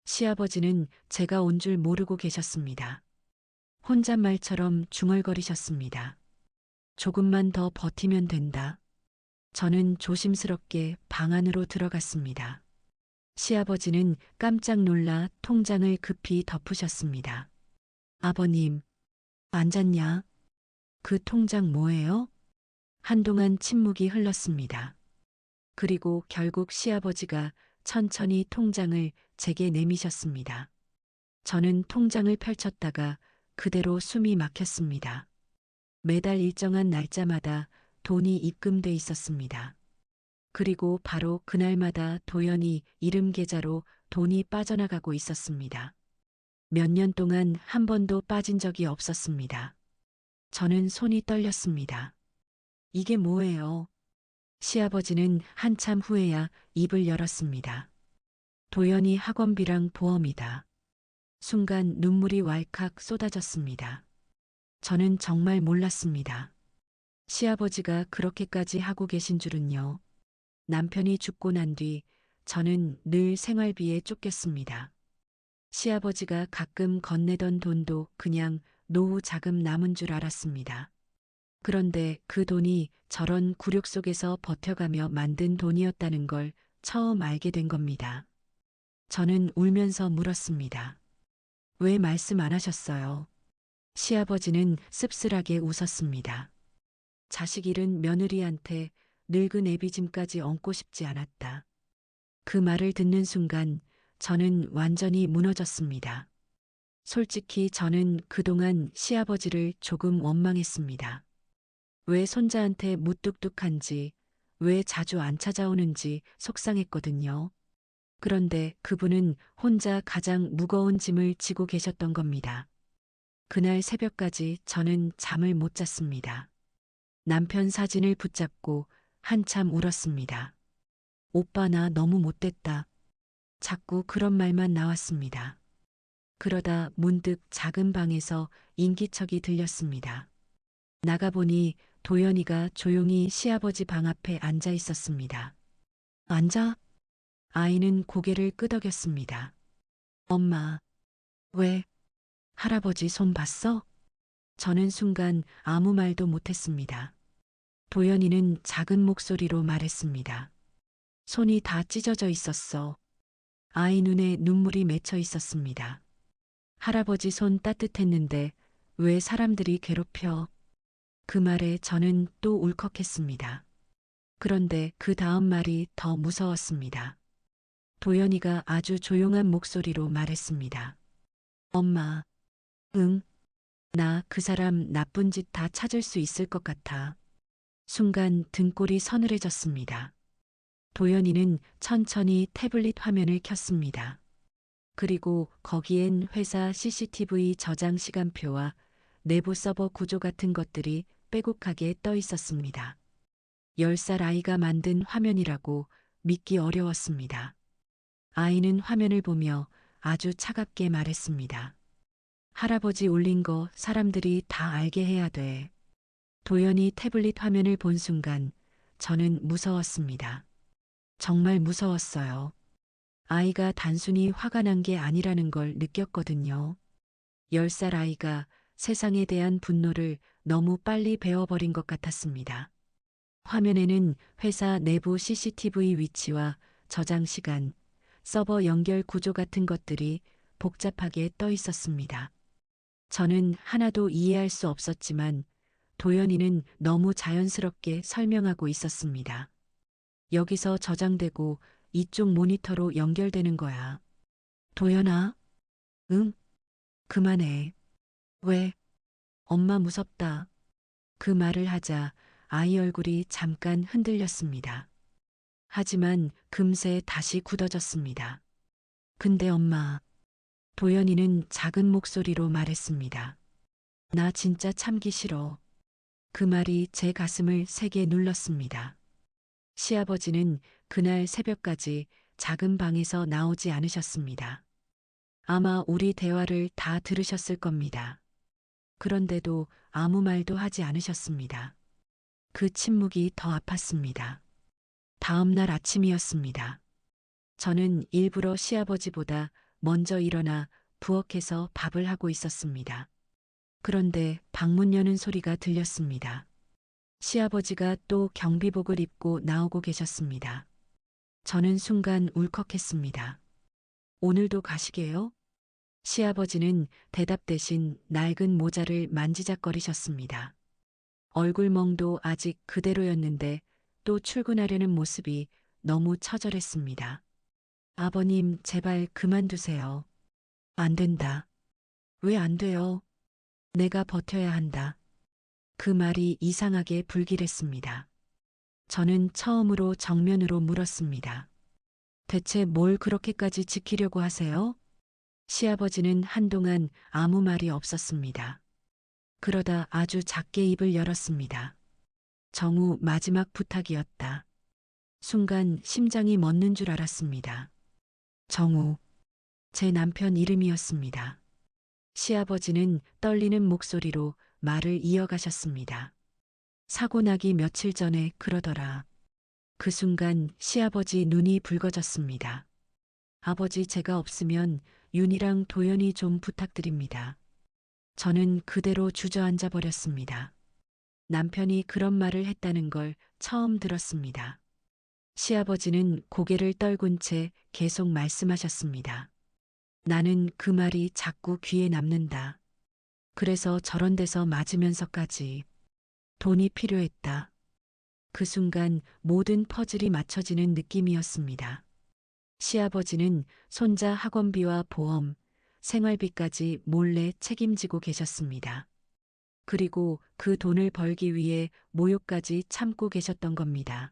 시아버지는 제가 온 줄 모르고 계셨습니다. 혼잣말처럼 중얼거리셨습니다. 조금만 더 버티면 된다. 저는 조심스럽게 방 안으로 들어갔습니다. 시아버지는 깜짝 놀라 통장을 급히 덮으셨습니다. 아버님, 안 잤냐? 그 통장 뭐예요? 한동안 침묵이 흘렀습니다. 그리고 결국 시아버지가 천천히 통장을 제게 내미셨습니다. 저는 통장을 펼쳤다가 그대로 숨이 막혔습니다. 매달 일정한 날짜마다 돈이 입금돼 있었습니다. 그리고 바로 그날마다 도연이 이름 계좌로 돈이 빠져나가고 있었습니다. 몇 년 동안 한 번도 빠진 적이 없었습니다. 저는 손이 떨렸습니다. 이게 뭐예요? 시아버지는 한참 후에야 입을 열었습니다. 도연이 학원비랑 보험이다. 순간 눈물이 왈칵 쏟아졌습니다. 저는 정말 몰랐습니다. 시아버지가 그렇게까지 하고 계신 줄은요. 남편이 죽고 난 뒤 저는 늘 생활비에 쫓겼습니다. 시아버지가 가끔 건네던 돈도 그냥 노후 자금 남은 줄 알았습니다. 그런데 그 돈이 저런 굴욕 속에서 버텨가며 만든 돈이었다는 걸 처음 알게 된 겁니다. 저는 울면서 물었습니다. 왜 말씀 안 하셨어요? 시아버지는 씁쓸하게 웃었습니다. 자식 잃은 며느리한테 늙은 애비짐까지 얹고 싶지 않았다. 그 말을 듣는 순간 저는 완전히 무너졌습니다. 솔직히 저는 그동안 시아버지를 조금 원망했습니다. 왜 손자한테 무뚝뚝한지, 왜 자주 안 찾아오는지 속상했거든요. 그런데 그분은 혼자 가장 무거운 짐을 지고 계셨던 겁니다. 그날 새벽까지 저는 잠을 못 잤습니다. 남편 사진을 붙잡고 한참 울었습니다. 오빠 나 너무 못됐다. 자꾸 그런 말만 나왔습니다. 그러다 문득 작은 방에서 인기척이 들렸습니다. 나가보니 도연이가 조용히 시아버지 방 앞에 앉아 있었습니다. 앉아? 아이는 고개를 끄덕였습니다. 엄마, 왜? 할아버지 손 봤어? 저는 순간 아무 말도 못했습니다. 도연이는 작은 목소리로 말했습니다. 손이 다 찢어져 있었어. 아이 눈에 눈물이 맺혀 있었습니다. 할아버지 손 따뜻했는데 왜 사람들이 괴롭혀? 그 말에 저는 또 울컥했습니다. 그런데 그 다음 말이 더 무서웠습니다. 도연이가 아주 조용한 목소리로 말했습니다. 엄마, 응, 나 그 사람 나쁜 짓 다 찾을 수 있을 것 같아. 순간 등골이 서늘해졌습니다. 도연이는 천천히 태블릿 화면을 켰습니다. 그리고 거기엔 회사 CCTV 저장 시간표와 내부 서버 구조 같은 것들이 빼곡하게 떠 있었습니다. 10살 아이가 만든 화면이라고 믿기 어려웠습니다. 아이는 화면을 보며 아주 차갑게 말했습니다. 할아버지 올린 거 사람들이 다 알게 해야 돼. 도연이 태블릿 화면을 본 순간 저는 무서웠습니다. 정말 무서웠어요. 아이가 단순히 화가 난 게 아니라는 걸 느꼈거든요. 10살 아이가 세상에 대한 분노를 너무 빨리 배워버린 것 같았습니다. 화면에는 회사 내부 CCTV 위치와 저장 시간, 서버 연결 구조 같은 것들이 복잡하게 떠 있었습니다. 저는 하나도 이해할 수 없었지만 도연이는 너무 자연스럽게 설명하고 있었습니다. 여기서 저장되고 이쪽 모니터로 연결되는 거야. 도연아? 응? 그만해. 왜? 엄마 무섭다. 그 말을 하자 아이 얼굴이 잠깐 흔들렸습니다. 하지만 금세 다시 굳어졌습니다. 근데 엄마, 도연이는 작은 목소리로 말했습니다. 나 진짜 참기 싫어. 그 말이 제 가슴을 세게 눌렀습니다. 시아버지는 그날 새벽까지 작은 방에서 나오지 않으셨습니다. 아마 우리 대화를 다 들으셨을 겁니다. 그런데도 아무 말도 하지 않으셨습니다. 그 침묵이 더 아팠습니다. 다음 날 아침이었습니다. 저는 일부러 시아버지보다 먼저 일어나 부엌에서 밥을 하고 있었습니다. 그런데 방문 여는 소리가 들렸습니다. 시아버지가 또 경비복을 입고 나오고 계셨습니다. 저는 순간 울컥했습니다. 오늘도 가시게요? 시아버지는 대답 대신 낡은 모자를 만지작거리셨습니다. 얼굴멍도 아직 그대로였는데 또 출근하려는 모습이 너무 처절했습니다. 아버님, 제발 그만두세요. 안 된다. 왜 안 돼요? 내가 버텨야 한다. 그 말이 이상하게 불길했습니다. 저는 처음으로 정면으로 물었습니다. 대체 뭘 그렇게까지 지키려고 하세요? 시아버지는 한동안 아무 말이 없었습니다. 그러다 아주 작게 입을 열었습니다. 정우, 마지막 부탁이었다. 순간 심장이 멎는 줄 알았습니다. 정우, 제 남편 이름이었습니다. 시아버지는 떨리는 목소리로 말을 이어가셨습니다. 사고 나기 며칠 전에 그러더라. 그 순간 시아버지 눈이 붉어졌습니다. 아버지, 제가 없으면 윤이랑 도연이 좀 부탁드립니다. 저는 그대로 주저앉아 버렸습니다. 남편이 그런 말을 했다는 걸 처음 들었습니다. 시아버지는 고개를 떨군 채 계속 말씀하셨습니다. 나는 그 말이 자꾸 귀에 남는다. 그래서 저런 데서 맞으면서까지 돈이 필요했다. 그 순간 모든 퍼즐이 맞춰지는 느낌이었습니다. 시아버지는 손자 학원비와 보험, 생활비까지 몰래 책임지고 계셨습니다. 그리고 그 돈을 벌기 위해 모욕까지 참고 계셨던 겁니다.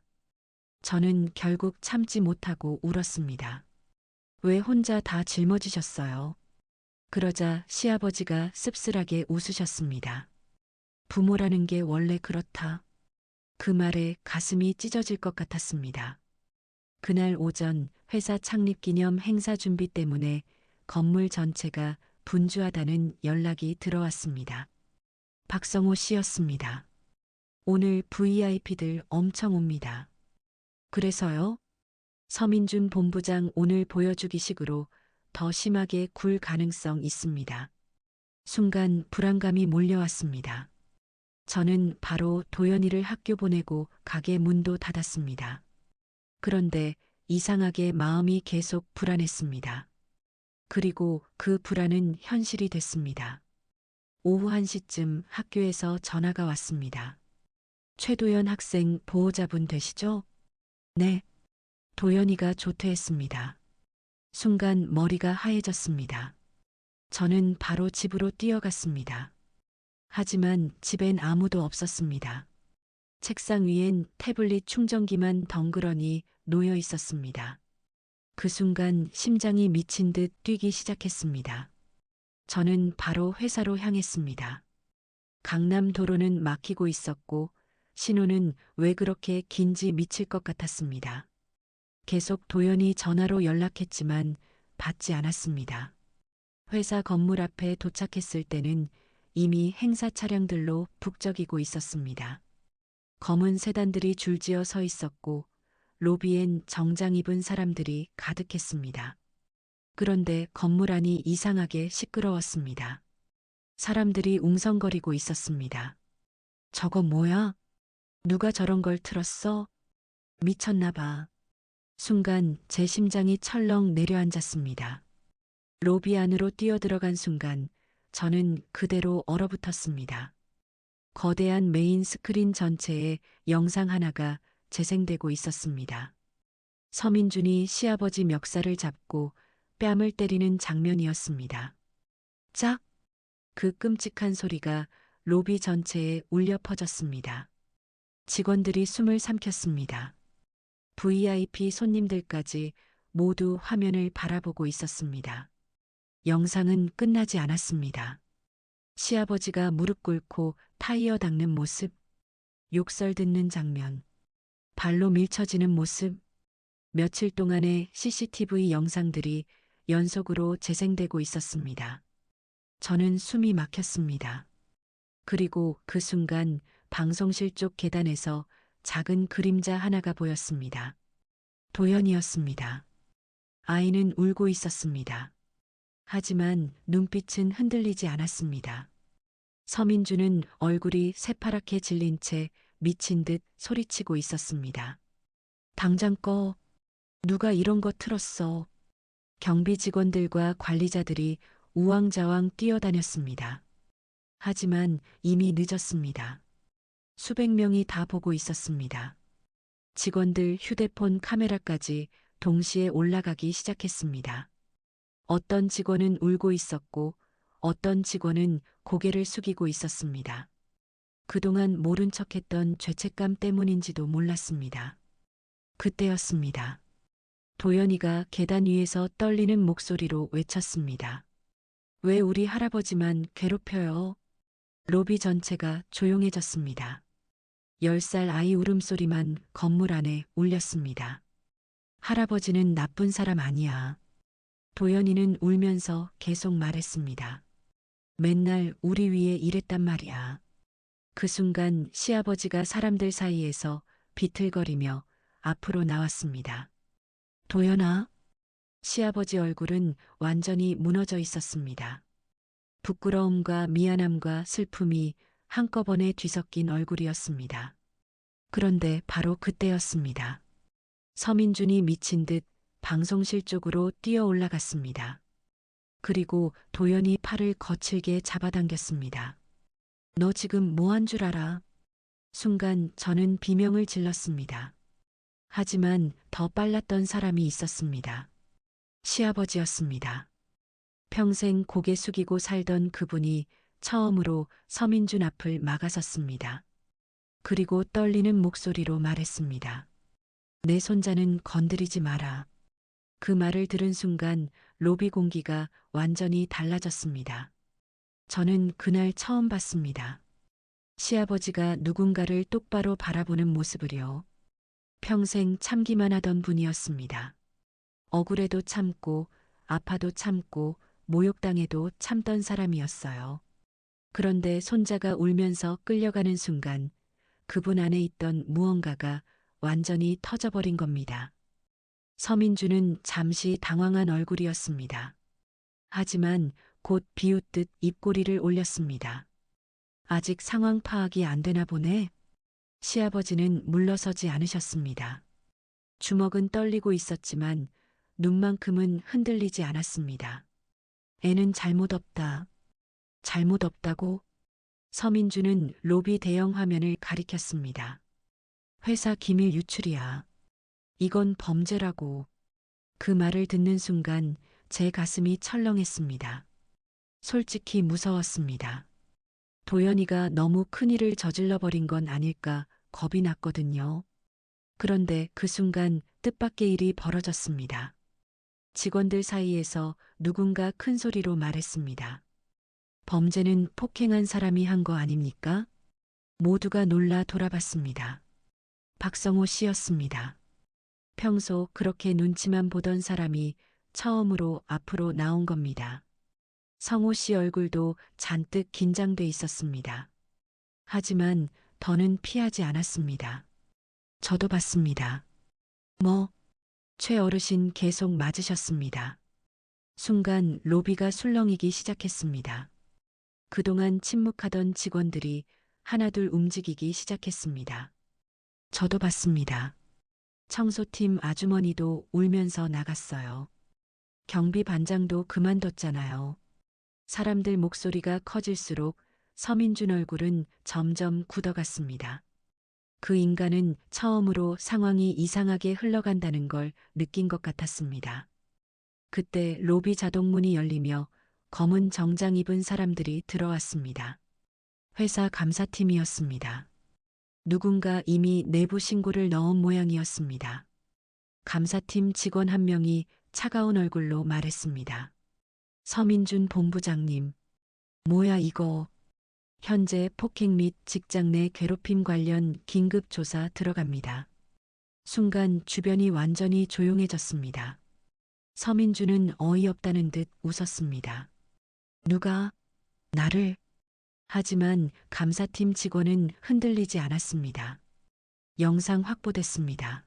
저는 결국 참지 못하고 울었습니다. 왜 혼자 다 짊어지셨어요? 그러자 시아버지가 씁쓸하게 웃으셨습니다. 부모라는 게 원래 그렇다. 그 말에 가슴이 찢어질 것 같았습니다. 그날 오전 회사 창립 기념 행사 준비 때문에 건물 전체가 분주하다는 연락이 들어왔습니다. 박성호 씨였습니다. 오늘 VIP들 엄청 옵니다. 그래서요? 서민준 본부장 오늘 보여주기식으로 더 심하게 굴 가능성 있습니다. 순간 불안감이 몰려왔습니다. 저는 바로 도연이를 학교 보내고 가게 문도 닫았습니다. 그런데 이상하게 마음이 계속 불안했습니다. 그리고 그 불안은 현실이 됐습니다. 오후 1시쯤 학교에서 전화가 왔습니다. 최도연 학생 보호자분 되시죠? 네. 도연이가 조퇴했습니다. 순간 머리가 하얘졌습니다. 저는 바로 집으로 뛰어갔습니다. 하지만 집엔 아무도 없었습니다. 책상 위엔 태블릿 충전기만 덩그러니 놓여 있었습니다. 그 순간 심장이 미친 듯 뛰기 시작했습니다. 저는 바로 회사로 향했습니다. 강남도로는 막히고 있었고 신호는 왜 그렇게 긴지 미칠 것 같았습니다. 계속 도연이 전화로 연락했지만 받지 않았습니다. 회사 건물 앞에 도착했을 때는 이미 행사 차량들로 북적이고 있었습니다. 검은 세단들이 줄지어 서 있었고 로비엔 정장 입은 사람들이 가득했습니다. 그런데 건물 안이 이상하게 시끄러웠습니다. 사람들이 웅성거리고 있었습니다. 저거 뭐야? 누가 저런 걸 틀었어? 미쳤나 봐. 순간 제 심장이 철렁 내려앉았습니다. 로비 안으로 뛰어들어간 순간 저는 그대로 얼어붙었습니다. 거대한 메인 스크린 전체에 영상 하나가 재생되고 있었습니다. 서민준이 시아버지 멱살을 잡고 뺨을 때리는 장면이었습니다. 짝! 그 끔찍한 소리가 로비 전체에 울려 퍼졌습니다. 직원들이 숨을 삼켰습니다. VIP 손님들까지 모두 화면을 바라보고 있었습니다. 영상은 끝나지 않았습니다. 시아버지가 무릎 꿇고 타이어 닦는 모습, 욕설 듣는 장면, 발로 밀쳐지는 모습, 며칠 동안의 CCTV 영상들이 연속으로 재생되고 있었습니다. 저는 숨이 막혔습니다. 그리고 그 순간 방송실 쪽 계단에서 작은 그림자 하나가 보였습니다. 도연이었습니다. 아이는 울고 있었습니다. 하지만 눈빛은 흔들리지 않았습니다. 서민주는 얼굴이 새파랗게 질린 채 미친 듯 소리치고 있었습니다. 당장 꺼. 누가 이런 거 틀었어. 경비 직원들과 관리자들이 우왕좌왕 뛰어다녔습니다. 하지만 이미 늦었습니다. 수백 명이 다 보고 있었습니다. 직원들 휴대폰 카메라까지 동시에 올라가기 시작했습니다. 어떤 직원은 울고 있었고 어떤 직원은 고개를 숙이고 있었습니다. 그동안 모른 척했던 죄책감 때문인지도 몰랐습니다. 그때였습니다. 도연이가 계단 위에서 떨리는 목소리로 외쳤습니다. 왜 우리 할아버지만 괴롭혀요? 로비 전체가 조용해졌습니다. 10살 아이 울음소리만 건물 안에 울렸습니다. 할아버지는 나쁜 사람 아니야. 도연이는 울면서 계속 말했습니다. 맨날 우리 위에 이랬단 말이야. 그 순간 시아버지가 사람들 사이에서 비틀거리며 앞으로 나왔습니다. 도연아. 시아버지 얼굴은 완전히 무너져 있었습니다. 부끄러움과 미안함과 슬픔이 한꺼번에 뒤섞인 얼굴이었습니다. 그런데 바로 그때였습니다. 서민준이 미친 듯 방송실 쪽으로 뛰어 올라갔습니다. 그리고 도연이 팔을 거칠게 잡아당겼습니다. 너 지금 뭐 한 줄 알아? 순간 저는 비명을 질렀습니다. 하지만 더 빨랐던 사람이 있었습니다. 시아버지였습니다. 평생 고개 숙이고 살던 그분이 처음으로 서민준 앞을 막아섰습니다. 그리고 떨리는 목소리로 말했습니다. 내 손자는 건드리지 마라. 그 말을 들은 순간 로비 공기가 완전히 달라졌습니다. 저는 그날 처음 봤습니다. 시아버지가 누군가를 똑바로 바라보는 모습을요. 평생 참기만 하던 분이었습니다. 억울해도 참고 아파도 참고 모욕당해도 참던 사람이었어요. 그런데 손자가 울면서 끌려가는 순간 그분 안에 있던 무언가가 완전히 터져버린 겁니다. 서민주는 잠시 당황한 얼굴이었습니다. 하지만 곧 비웃듯 입꼬리를 올렸습니다. 아직 상황 파악이 안 되나 보네. 시아버지는 물러서지 않으셨습니다. 주먹은 떨리고 있었지만 눈만큼은 흔들리지 않았습니다. 애는 잘못 없다. 잘못 없다고? 서민주는 로비 대형 화면을 가리켰습니다. 회사 기밀 유출이야. 이건 범죄라고. 그 말을 듣는 순간 제 가슴이 철렁했습니다. 솔직히 무서웠습니다. 도연이가 너무 큰일을 저질러 버린 건 아닐까 겁이 났거든요. 그런데 그 순간 뜻밖의 일이 벌어졌습니다. 직원들 사이에서 누군가 큰 소리로 말했습니다. 범죄는 폭행한 사람이 한 거 아닙니까? 모두가 놀라 돌아봤습니다. 박성호 씨였습니다. 평소 그렇게 눈치만 보던 사람이 처음으로 앞으로 나온 겁니다. 성호 씨 얼굴도 잔뜩 긴장돼 있었습니다. 하지만 더는 피하지 않았습니다. 저도 봤습니다. 뭐? 최 어르신 계속 맞으셨습니다. 순간 로비가 술렁이기 시작했습니다. 그동안 침묵하던 직원들이 하나둘 움직이기 시작했습니다. 저도 봤습니다. 청소팀 아주머니도 울면서 나갔어요. 경비 반장도 그만뒀잖아요. 사람들 목소리가 커질수록 서민준 얼굴은 점점 굳어갔습니다. 그 인간은 처음으로 상황이 이상하게 흘러간다는 걸 느낀 것 같았습니다. 그때 로비 자동문이 열리며 검은 정장 입은 사람들이 들어왔습니다. 회사 감사팀이었습니다. 누군가 이미 내부 신고를 넣은 모양이었습니다. 감사팀 직원 한 명이 차가운 얼굴로 말했습니다. 서민준 본부장님, 뭐야 이거. 현재 폭행 및 직장 내 괴롭힘 관련 긴급 조사 들어갑니다. 순간 주변이 완전히 조용해졌습니다. 서민주는 어이없다는 듯 웃었습니다. 누가 나를? 하지만 감사팀 직원은 흔들리지 않았습니다. 영상 확보됐습니다.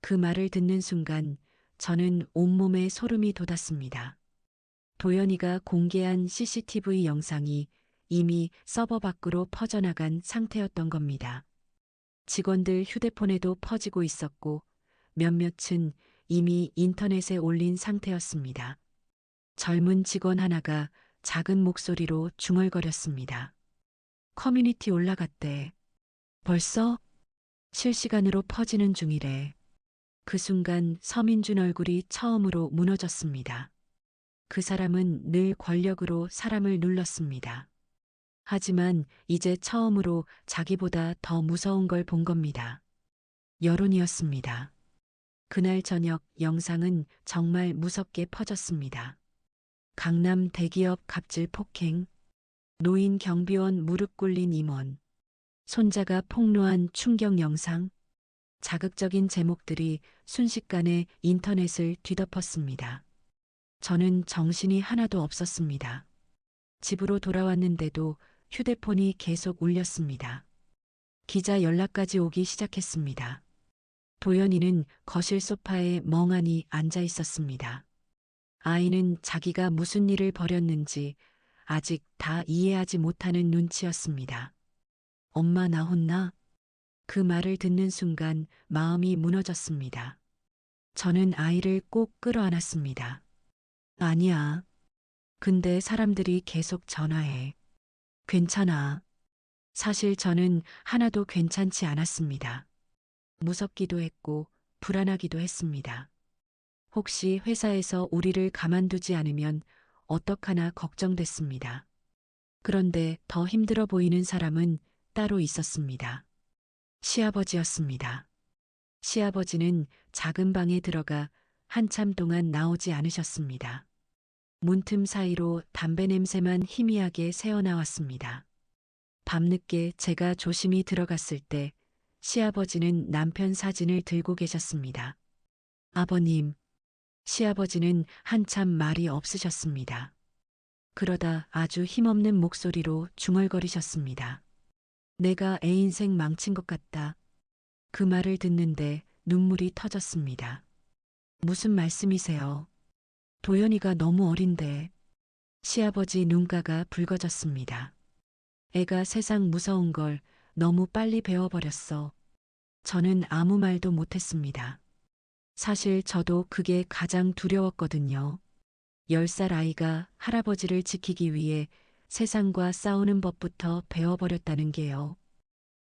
그 말을 듣는 순간 저는 온몸에 소름이 돋았습니다. 도연이가 공개한 CCTV 영상이 이미 서버 밖으로 퍼져나간 상태였던 겁니다. 직원들 휴대폰에도 퍼지고 있었고 몇몇은 이미 인터넷에 올린 상태였습니다. 젊은 직원 하나가 작은 목소리로 중얼거렸습니다. 커뮤니티 올라갔대. 벌써? 실시간으로 퍼지는 중이래. 그 순간 서민준 얼굴이 처음으로 무너졌습니다. 그 사람은 늘 권력으로 사람을 눌렀습니다. 하지만 이제 처음으로 자기보다 더 무서운 걸 본 겁니다. 여론이었습니다. 그날 저녁 영상은 정말 무섭게 퍼졌습니다. 강남 대기업 갑질 폭행, 노인 경비원 무릎 꿇린 임원, 손자가 폭로한 충격 영상, 자극적인 제목들이 순식간에 인터넷을 뒤덮었습니다. 저는 정신이 하나도 없었습니다. 집으로 돌아왔는데도 휴대폰이 계속 울렸습니다. 기자 연락까지 오기 시작했습니다. 도연이는 거실 소파에 멍하니 앉아 있었습니다. 아이는 자기가 무슨 일을 벌였는지 아직 다 이해하지 못하는 눈치였습니다. 엄마 나 혼나? 그 말을 듣는 순간 마음이 무너졌습니다. 저는 아이를 꼭 끌어안았습니다. 아니야. 근데 사람들이 계속 전화해. 괜찮아. 사실 저는 하나도 괜찮지 않았습니다. 무섭기도 했고 불안하기도 했습니다. 혹시 회사에서 우리를 가만두지 않으면 어떡하나 걱정됐습니다. 그런데 더 힘들어 보이는 사람은 따로 있었습니다. 시아버지였습니다. 시아버지는 작은 방에 들어가 한참 동안 나오지 않으셨습니다. 문틈 사이로 담배 냄새만 희미하게 새어나왔습니다. 밤늦게 제가 조심히 들어갔을 때 시아버지는 남편 사진을 들고 계셨습니다. 아버님, 시아버지는 한참 말이 없으셨습니다. 그러다 아주 힘없는 목소리로 중얼거리셨습니다. 내가 애 인생 망친 것 같다. 그 말을 듣는데 눈물이 터졌습니다. 무슨 말씀이세요? 도연이가 너무 어린데. 시아버지 눈가가 붉어졌습니다. 애가 세상 무서운 걸 너무 빨리 배워버렸어. 저는 아무 말도 못했습니다. 사실 저도 그게 가장 두려웠거든요. 10살 아이가 할아버지를 지키기 위해 세상과 싸우는 법부터 배워버렸다는 게요.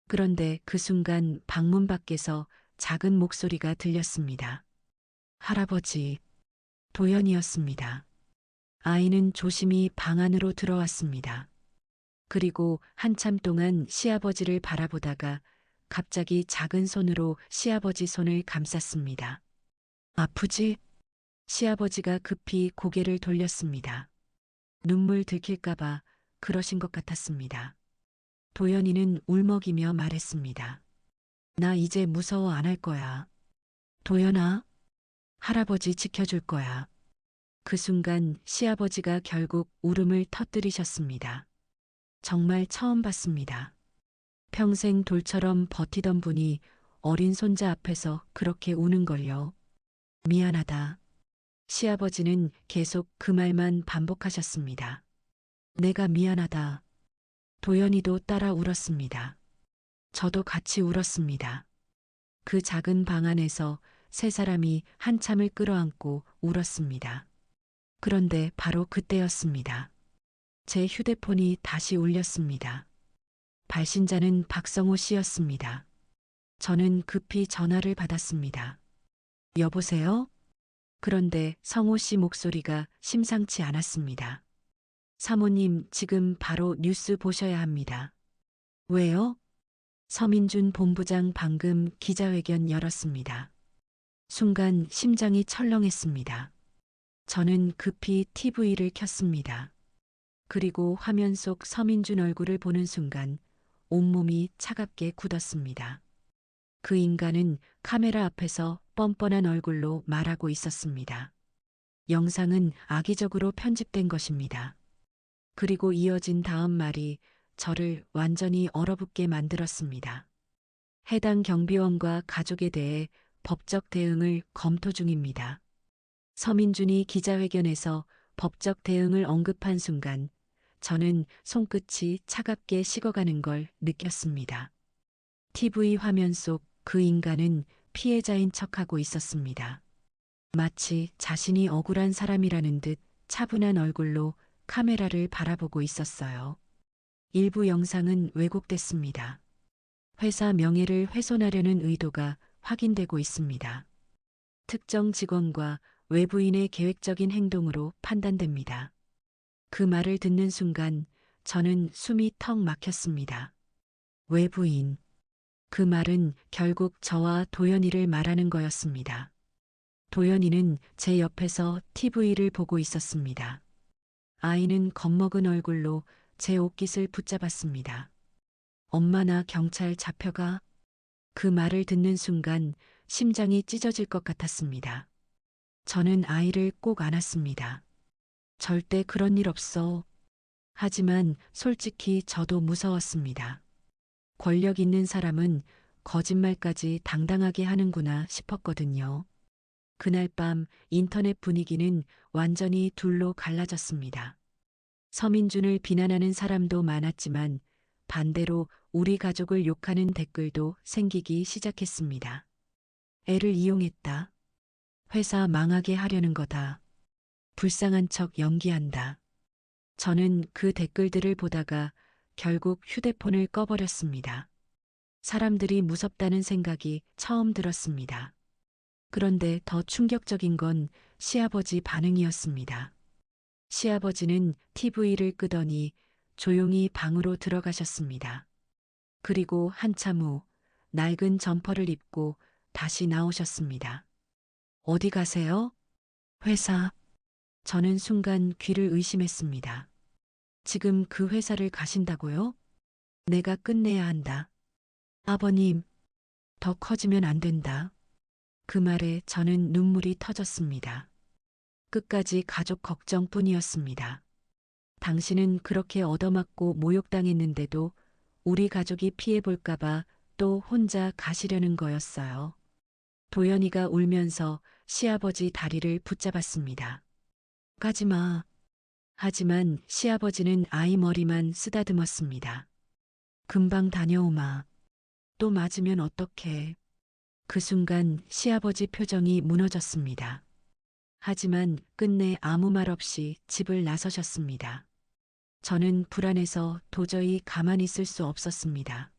그런데 그 순간 방문 밖에서 작은 목소리가 들렸습니다. 할아버지, 도연이었습니다. 아이는 조심히 방 안으로 들어왔습니다. 그리고 한참 동안 시아버지를 바라보다가 갑자기 작은 손으로 시아버지 손을 감쌌습니다. 아프지? 시아버지가 급히 고개를 돌렸습니다. 눈물 들킬까봐 그러신 것 같았습니다. 도연이는 울먹이며 말했습니다. 나 이제 무서워 안 할 거야. 도연아, 할아버지 지켜줄 거야. 그 순간 시아버지가 결국 울음을 터뜨리셨습니다. 정말 처음 봤습니다. 평생 돌처럼 버티던 분이 어린 손자 앞에서 그렇게 우는 걸요. 미안하다. 시아버지는 계속 그 말만 반복하셨습니다. 내가 미안하다. 도연이도 따라 울었습니다. 저도 같이 울었습니다. 그 작은 방 안에서 세 사람이 한참을 끌어안고 울었습니다. 그런데 바로 그때였습니다. 제 휴대폰이 다시 울렸습니다. 발신자는 박성호 씨였습니다. 저는 급히 전화를 받았습니다. 여보세요? 그런데 성호 씨 목소리가 심상치 않았습니다. 사모님, 지금 바로 뉴스 보셔야 합니다. 왜요? 서민준 본부장 방금 기자회견 열었습니다. 순간 심장이 철렁했습니다. 저는 급히 TV를 켰습니다. 그리고 화면 속 서민준 얼굴을 보는 순간 온몸이 차갑게 굳었습니다. 그 인간은 카메라 앞에서 뻔뻔한 얼굴로 말하고 있었습니다. 영상은 악의적으로 편집된 것입니다. 그리고 이어진 다음 말이 저를 완전히 얼어붙게 만들었습니다. 해당 경비원과 가족에 대해 법적 대응을 검토 중입니다. 서민준이 기자회견에서 법적 대응을 언급한 순간 저는 손끝이 차갑게 식어가는 걸 느꼈습니다. TV 화면 속 그 인간은 피해자인 척하고 있었습니다. 마치 자신이 억울한 사람이라는 듯 차분한 얼굴로 카메라를 바라보고 있었어요. 일부 영상은 왜곡됐습니다. 회사 명예를 훼손하려는 의도가 확인되고 있습니다. 특정 직원과 외부인의 계획적인 행동으로 판단됩니다. 그 말을 듣는 순간 저는 숨이 턱 막혔습니다. 외부인. 그 말은 결국 저와 도연이를 말하는 거였습니다. 도연이는 제 옆에서 TV를 보고 있었습니다. 아이는 겁먹은 얼굴로 제 옷깃을 붙잡았습니다. 엄마 나 경찰 잡혀가? 그 말을 듣는 순간 심장이 찢어질 것 같았습니다. 저는 아이를 꼭 안았습니다. 절대 그런 일 없어. 하지만 솔직히 저도 무서웠습니다. 권력 있는 사람은 거짓말까지 당당하게 하는구나 싶었거든요. 그날 밤 인터넷 분위기는 완전히 둘로 갈라졌습니다. 서민준을 비난하는 사람도 많았지만 반대로 우리 가족을 욕하는 댓글도 생기기 시작했습니다. 애를 이용했다. 회사 망하게 하려는 거다. 불쌍한 척 연기한다. 저는 그 댓글들을 보다가 결국 휴대폰을 꺼버렸습니다. 사람들이 무섭다는 생각이 처음 들었습니다. 그런데 더 충격적인 건 시아버지 반응이었습니다. 시아버지는 TV를 끄더니 조용히 방으로 들어가셨습니다. 그리고 한참 후 낡은 점퍼를 입고 다시 나오셨습니다. 어디 가세요? 회사. 저는 순간 귀를 의심했습니다. 지금 그 회사를 가신다고요? 내가 끝내야 한다. 아버님, 더 커지면 안 된다. 그 말에 저는 눈물이 터졌습니다. 끝까지 가족 걱정뿐이었습니다. 당신은 그렇게 얻어맞고 모욕당했는데도 우리 가족이 피해볼까봐 또 혼자 가시려는 거였어요. 도연이가 울면서 시아버지 다리를 붙잡았습니다. 가지마. 하지만 시아버지는 아이 머리만 쓰다듬었습니다. 금방 다녀오마. 또 맞으면 어떡해. 그 순간 시아버지 표정이 무너졌습니다. 하지만 끝내 아무 말 없이 집을 나서셨습니다. 저는 불안해서 도저히 가만히 있을 수 없었습니다.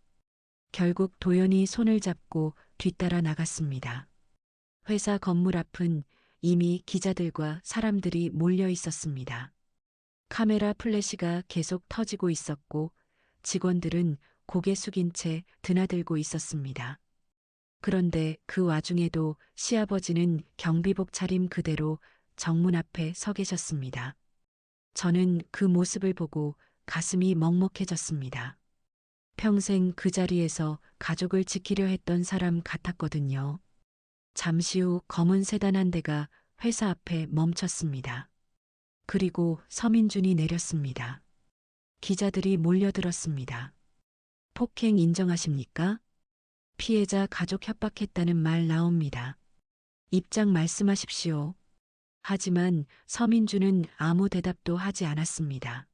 결국 도연이 손을 잡고 뒤따라 나갔습니다. 회사 건물 앞은 이미 기자들과 사람들이 몰려 있었습니다. 카메라 플래시가 계속 터지고 있었고 직원들은 고개 숙인 채 드나들고 있었습니다. 그런데 그 와중에도 시아버지는 경비복 차림 그대로 정문 앞에 서 계셨습니다. 저는 그 모습을 보고 가슴이 먹먹해졌습니다. 평생 그 자리에서 가족을 지키려 했던 사람 같았거든요. 잠시 후 검은 세단 한 대가 회사 앞에 멈췄습니다. 그리고 서민준이 내렸습니다. 기자들이 몰려들었습니다. 폭행 인정하십니까? 피해자 가족 협박했다는 말 나옵니다. 입장 말씀하십시오. 하지만 서민준은 아무 대답도 하지 않았습니다.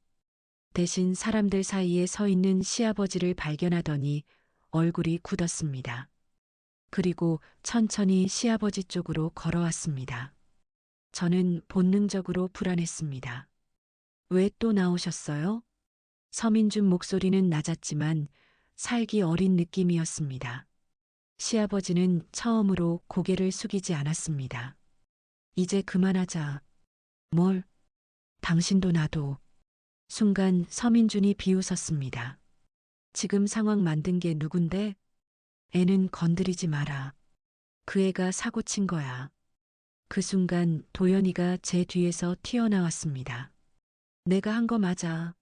대신 사람들 사이에 서 있는 시아버지를 발견하더니 얼굴이 굳었습니다. 그리고 천천히 시아버지 쪽으로 걸어왔습니다. 저는 본능적으로 불안했습니다. 왜 또 나오셨어요? 서민준 목소리는 낮았지만 살기 어린 느낌이었습니다. 시아버지는 처음으로 고개를 숙이지 않았습니다. 이제 그만하자. 뭘? 당신도 나도. 순간 서민준이 비웃었습니다. 지금 상황 만든 게 누군데? 애는 건드리지 마라. 그 애가 사고 친 거야. 그 순간 도연이가 제 뒤에서 튀어나왔습니다. 내가 한 거 맞아.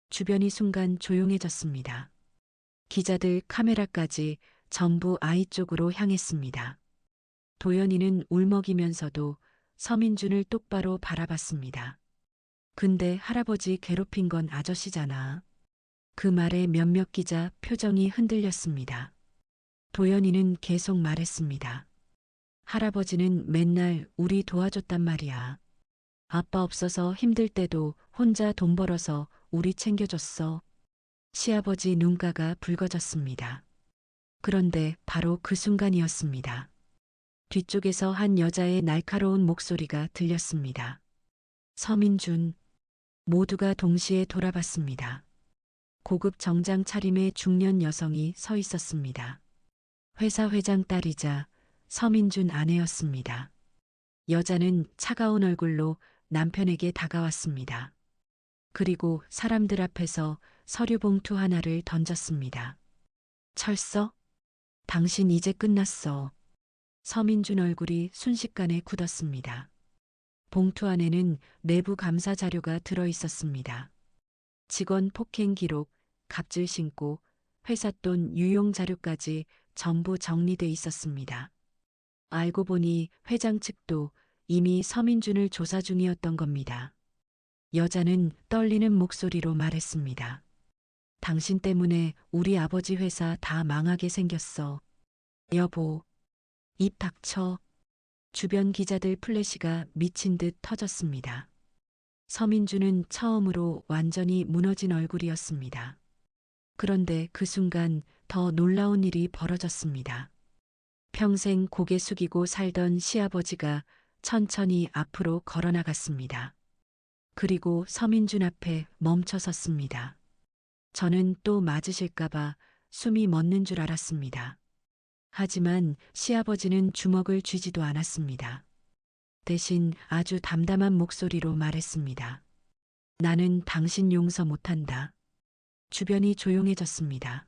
주변이 순간 조용해졌습니다. 기자들 카메라까지 전부 아이 쪽으로 향했습니다. 도연이는 울먹이면서도 서민준을 똑바로 바라봤습니다. 근데 할아버지 괴롭힌 건 아저씨잖아. 그 말에 몇몇 기자 표정이 흔들렸습니다. 도연이는 계속 말했습니다. 할아버지는 맨날 우리 도와줬단 말이야. 아빠 없어서 힘들 때도 혼자 돈 벌어서 우리 챙겨줬어. 시아버지 눈가가 붉어졌습니다. 그런데 바로 그 순간이었습니다. 뒤쪽에서 한 여자의 날카로운 목소리가 들렸습니다. 서민준. 모두가 동시에 돌아봤습니다. 고급 정장 차림의 중년 여성이 서 있었습니다. 회사 회장 딸이자 서민준 아내였습니다. 여자는 차가운 얼굴로 남편에게 다가왔습니다. 그리고 사람들 앞에서 서류 봉투 하나를 던졌습니다. 철서? 당신 이제 끝났어. 서민준 얼굴이 순식간에 굳었습니다. 봉투 안에는 내부 감사 자료가 들어 있었습니다. 직원 폭행 기록, 갑질 신고, 회사 돈 유용 자료까지 전부 정리돼 있었습니다. 알고 보니 회장 측도 이미 서민준을 조사 중이었던 겁니다. 여자는 떨리는 목소리로 말했습니다. 당신 때문에 우리 아버지 회사 다 망하게 생겼어. 여보, 입 닥쳐. 주변 기자들 플래시가 미친 듯 터졌습니다. 서민준은 처음으로 완전히 무너진 얼굴이었습니다. 그런데 그 순간 더 놀라운 일이 벌어졌습니다. 평생 고개 숙이고 살던 시아버지가 천천히 앞으로 걸어나갔습니다. 그리고 서민준 앞에 멈춰 섰습니다. 저는 또 맞으실까봐 숨이 멎는 줄 알았습니다. 하지만 시아버지는 주먹을 쥐지도 않았습니다. 대신 아주 담담한 목소리로 말했습니다. 나는 당신 용서 못한다. 주변이 조용해졌습니다.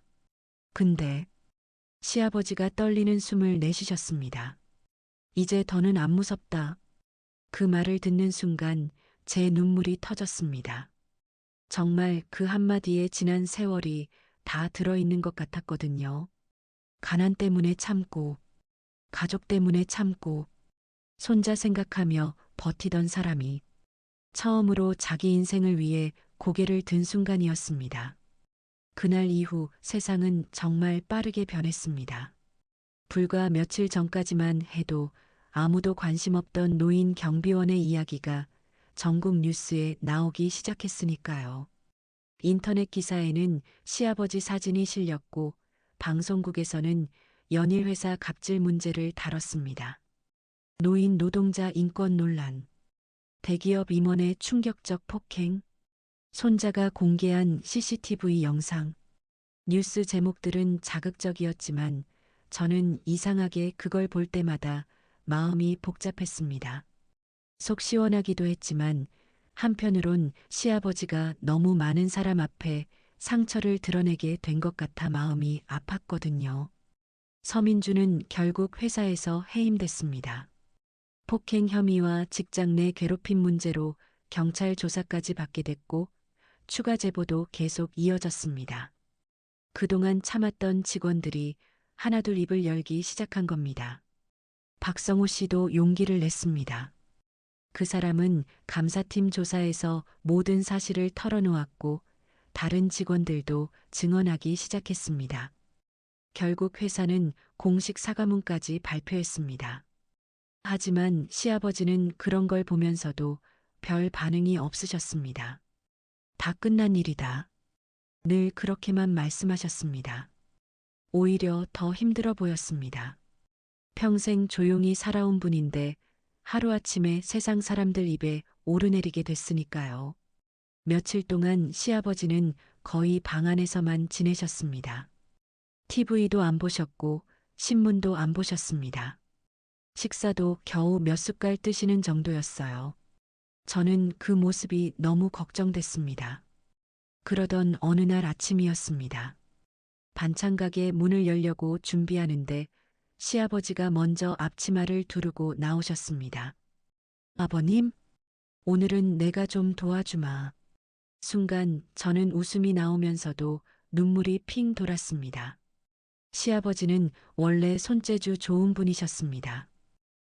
근데 시아버지가 떨리는 숨을 내쉬셨습니다. 이제 더는 안 무섭다. 그 말을 듣는 순간 제 눈물이 터졌습니다. 정말 그 한마디에 지난 세월이 다 들어있는 것 같았거든요. 가난 때문에 참고, 가족 때문에 참고, 손자 생각하며 버티던 사람이 처음으로 자기 인생을 위해 고개를 든 순간이었습니다. 그날 이후 세상은 정말 빠르게 변했습니다. 불과 며칠 전까지만 해도 아무도 관심 없던 노인 경비원의 이야기가 전국 뉴스에 나오기 시작했으니까요. 인터넷 기사에는 시아버지 사진이 실렸고 방송국에서는 연일회사 갑질 문제를 다뤘습니다. 노인 노동자 인권 논란, 대기업 임원의 충격적 폭행, 손자가 공개한 CCTV 영상, 뉴스 제목들은 자극적이었지만 저는 이상하게 그걸 볼 때마다 마음이 복잡했습니다. 속 시원하기도 했지만 한편으론 시아버지가 너무 많은 사람 앞에 상처를 드러내게 된 것 같아 마음이 아팠거든요. 서민주는 결국 회사에서 해임됐습니다. 폭행 혐의와 직장 내 괴롭힘 문제로 경찰 조사까지 받게 됐고 추가 제보도 계속 이어졌습니다. 그동안 참았던 직원들이 하나둘 입을 열기 시작한 겁니다. 박성호 씨도 용기를 냈습니다. 그 사람은 감사팀 조사에서 모든 사실을 털어놓았고 다른 직원들도 증언하기 시작했습니다. 결국 회사는 공식 사과문까지 발표했습니다. 하지만 시아버지는 그런 걸 보면서도 별 반응이 없으셨습니다. 다 끝난 일이다. 늘 그렇게만 말씀하셨습니다. 오히려 더 힘들어 보였습니다. 평생 조용히 살아온 분인데 하루아침에 세상 사람들 입에 오르내리게 됐으니까요. 며칠 동안 시아버지는 거의 방 안에서만 지내셨습니다. TV도 안 보셨고 신문도 안 보셨습니다. 식사도 겨우 몇 숟갈 드시는 정도였어요. 저는 그 모습이 너무 걱정됐습니다. 그러던 어느 날 아침이었습니다. 반찬 가게 문을 열려고 준비하는데 시아버지가 먼저 앞치마를 두르고 나오셨습니다. 아버님, 오늘은 내가 좀 도와주마. 순간 저는 웃음이 나오면서도 눈물이 핑 돌았습니다. 시아버지는 원래 손재주 좋은 분이셨습니다.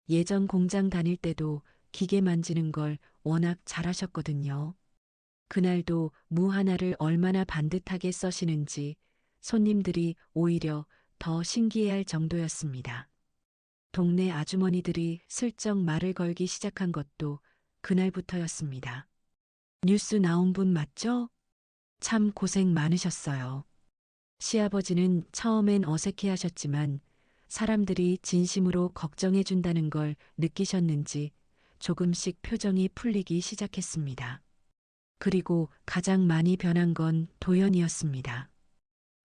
예전 공장 다닐 때도 기계 만지는 걸 워낙 잘하셨거든요. 그날도 무 하나를 얼마나 반듯하게 써시는지 손님들이 오히려 더 신기해할 정도였습니다. 동네 아주머니들이 슬쩍 말을 걸기 시작한 것도 그날부터였습니다. 뉴스 나온 분 맞죠? 참 고생 많으셨어요. 시아버지는 처음엔 어색해 하셨지만 사람들이 진심으로 걱정해 준다는 걸 느끼셨는지 조금씩 표정이 풀리기 시작했습니다. 그리고 가장 많이 변한 건 도연이었습니다.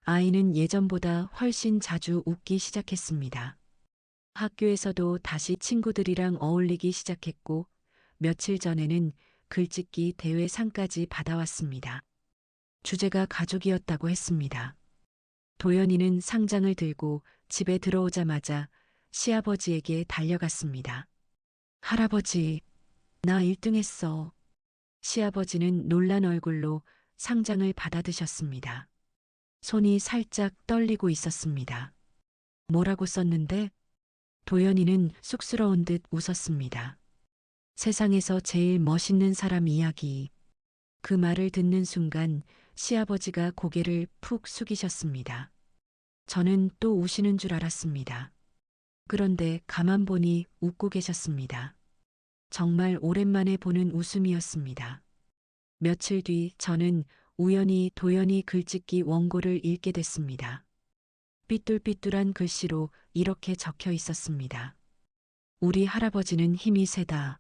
아이는 예전보다 훨씬 자주 웃기 시작했습니다. 학교에서도 다시 친구들이랑 어울리기 시작했고 며칠 전에는 글짓기 대회 상까지 받아왔습니다. 주제가 가족이었다고 했습니다. 도연이는 상장을 들고 집에 들어오자마자 시아버지에게 달려갔습니다. 할아버지, 나 1등 했어. 시아버지는 놀란 얼굴로 상장을 받아드셨습니다. 손이 살짝 떨리고 있었습니다. 뭐라고 썼는데? 도연이는 쑥스러운 듯 웃었습니다. 세상에서 제일 멋있는 사람 이야기. 그 말을 듣는 순간 시아버지가 고개를 푹 숙이셨습니다. 저는 또 우시는 줄 알았습니다. 그런데 가만 보니 웃고 계셨습니다. 정말 오랜만에 보는 웃음이었습니다. 며칠 뒤 저는 우연히 도연이 글짓기 원고를 읽게 됐습니다. 삐뚤삐뚤한 글씨로 이렇게 적혀 있었습니다. 우리 할아버지는 힘이 세다.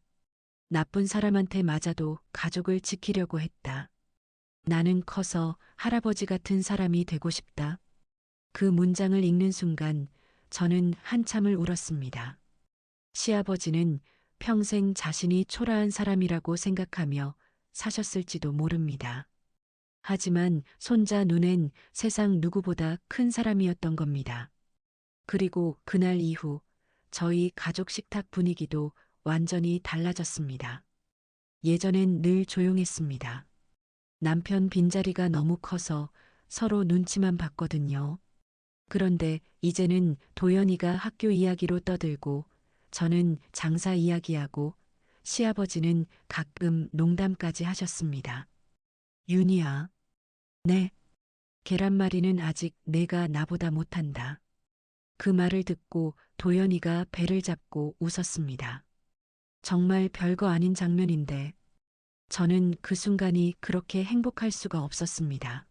나쁜 사람한테 맞아도 가족을 지키려고 했다. 나는 커서 할아버지 같은 사람이 되고 싶다. 그 문장을 읽는 순간 저는 한참을 울었습니다. 시아버지는 평생 자신이 초라한 사람이라고 생각하며 사셨을지도 모릅니다. 하지만 손자 눈엔 세상 누구보다 큰 사람이었던 겁니다. 그리고 그날 이후 저희 가족 식탁 분위기도 완전히 달라졌습니다. 예전엔 늘 조용했습니다. 남편 빈자리가 너무 커서 서로 눈치만 봤거든요. 그런데 이제는 도연이가 학교 이야기로 떠들고 저는 장사 이야기하고 시아버지는 가끔 농담까지 하셨습니다. 윤희야, 네, 계란말이는 아직 내가 나보다 못한다. 그 말을 듣고 도연이가 배를 잡고 웃었습니다. 정말 별거 아닌 장면인데 저는 그 순간이 그렇게 행복할 수가 없었습니다.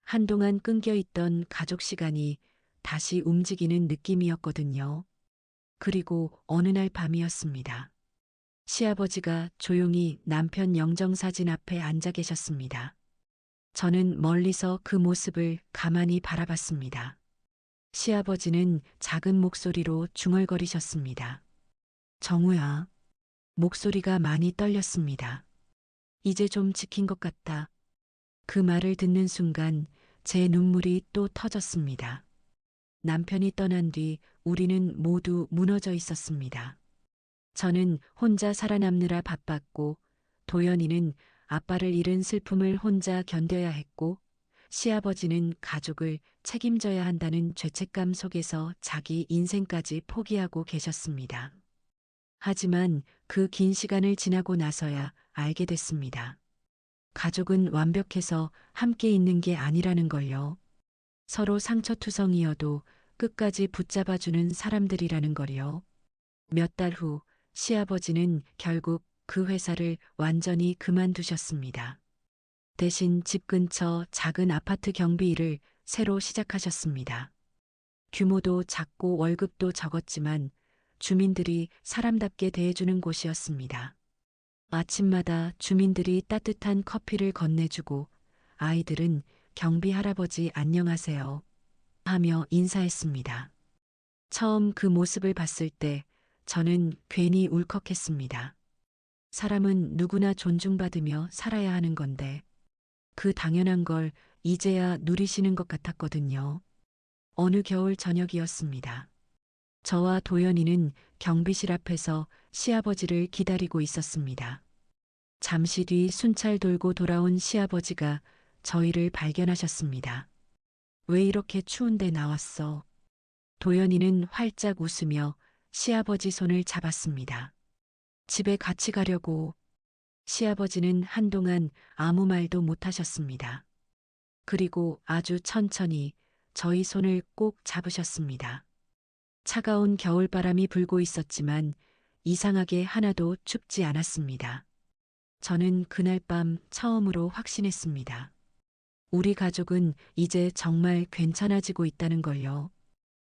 한동안 끊겨 있던 가족 시간이 다시 움직이는 느낌이었거든요. 그리고 어느 날 밤이었습니다. 시아버지가 조용히 남편 영정사진 앞에 앉아 계셨습니다. 저는 멀리서 그 모습을 가만히 바라봤습니다. 시아버지는 작은 목소리로 중얼거리셨습니다. 정우야. 목소리가 많이 떨렸습니다. 이제 좀 지킨 것 같다. 그 말을 듣는 순간 제 눈물이 또 터졌습니다. 남편이 떠난 뒤 우리는 모두 무너져 있었습니다. 저는 혼자 살아남느라 바빴고 도연이는 아빠를 잃은 슬픔을 혼자 견뎌야 했고 시아버지는 가족을 책임져야 한다는 죄책감 속에서 자기 인생까지 포기하고 계셨습니다. 하지만 그 긴 시간을 지나고 나서야 알게 됐습니다. 가족은 완벽해서 함께 있는 게 아니라는 걸요. 서로 상처투성이어도 끝까지 붙잡아주는 사람들이라는 걸요. 몇 달 후 시아버지는 결국 그 회사를 완전히 그만두셨습니다. 대신 집 근처 작은 아파트 경비 일을 새로 시작하셨습니다. 규모도 작고 월급도 적었지만 주민들이 사람답게 대해주는 곳이었습니다. 아침마다 주민들이 따뜻한 커피를 건네주고 아이들은 경비 할아버지 안녕하세요 하며 인사했습니다. 처음 그 모습을 봤을 때 저는 괜히 울컥했습니다. 사람은 누구나 존중받으며 살아야 하는 건데 그 당연한 걸 이제야 누리시는 것 같았거든요. 어느 겨울 저녁이었습니다. 저와 도연이는 경비실 앞에서 시아버지를 기다리고 있었습니다. 잠시 뒤 순찰 돌고 돌아온 시아버지가 저희를 발견하셨습니다. 왜 이렇게 추운데 나왔어? 도연이는 활짝 웃으며 시아버지 손을 잡았습니다. 집에 같이 가려고. 시아버지는 한동안 아무 말도 못하셨습니다. 그리고 아주 천천히 저희 손을 꼭 잡으셨습니다. 차가운 겨울바람이 불고 있었지만 이상하게 하나도 춥지 않았습니다. 저는 그날 밤 처음으로 확신했습니다. 우리 가족은 이제 정말 괜찮아지고 있다는 걸요.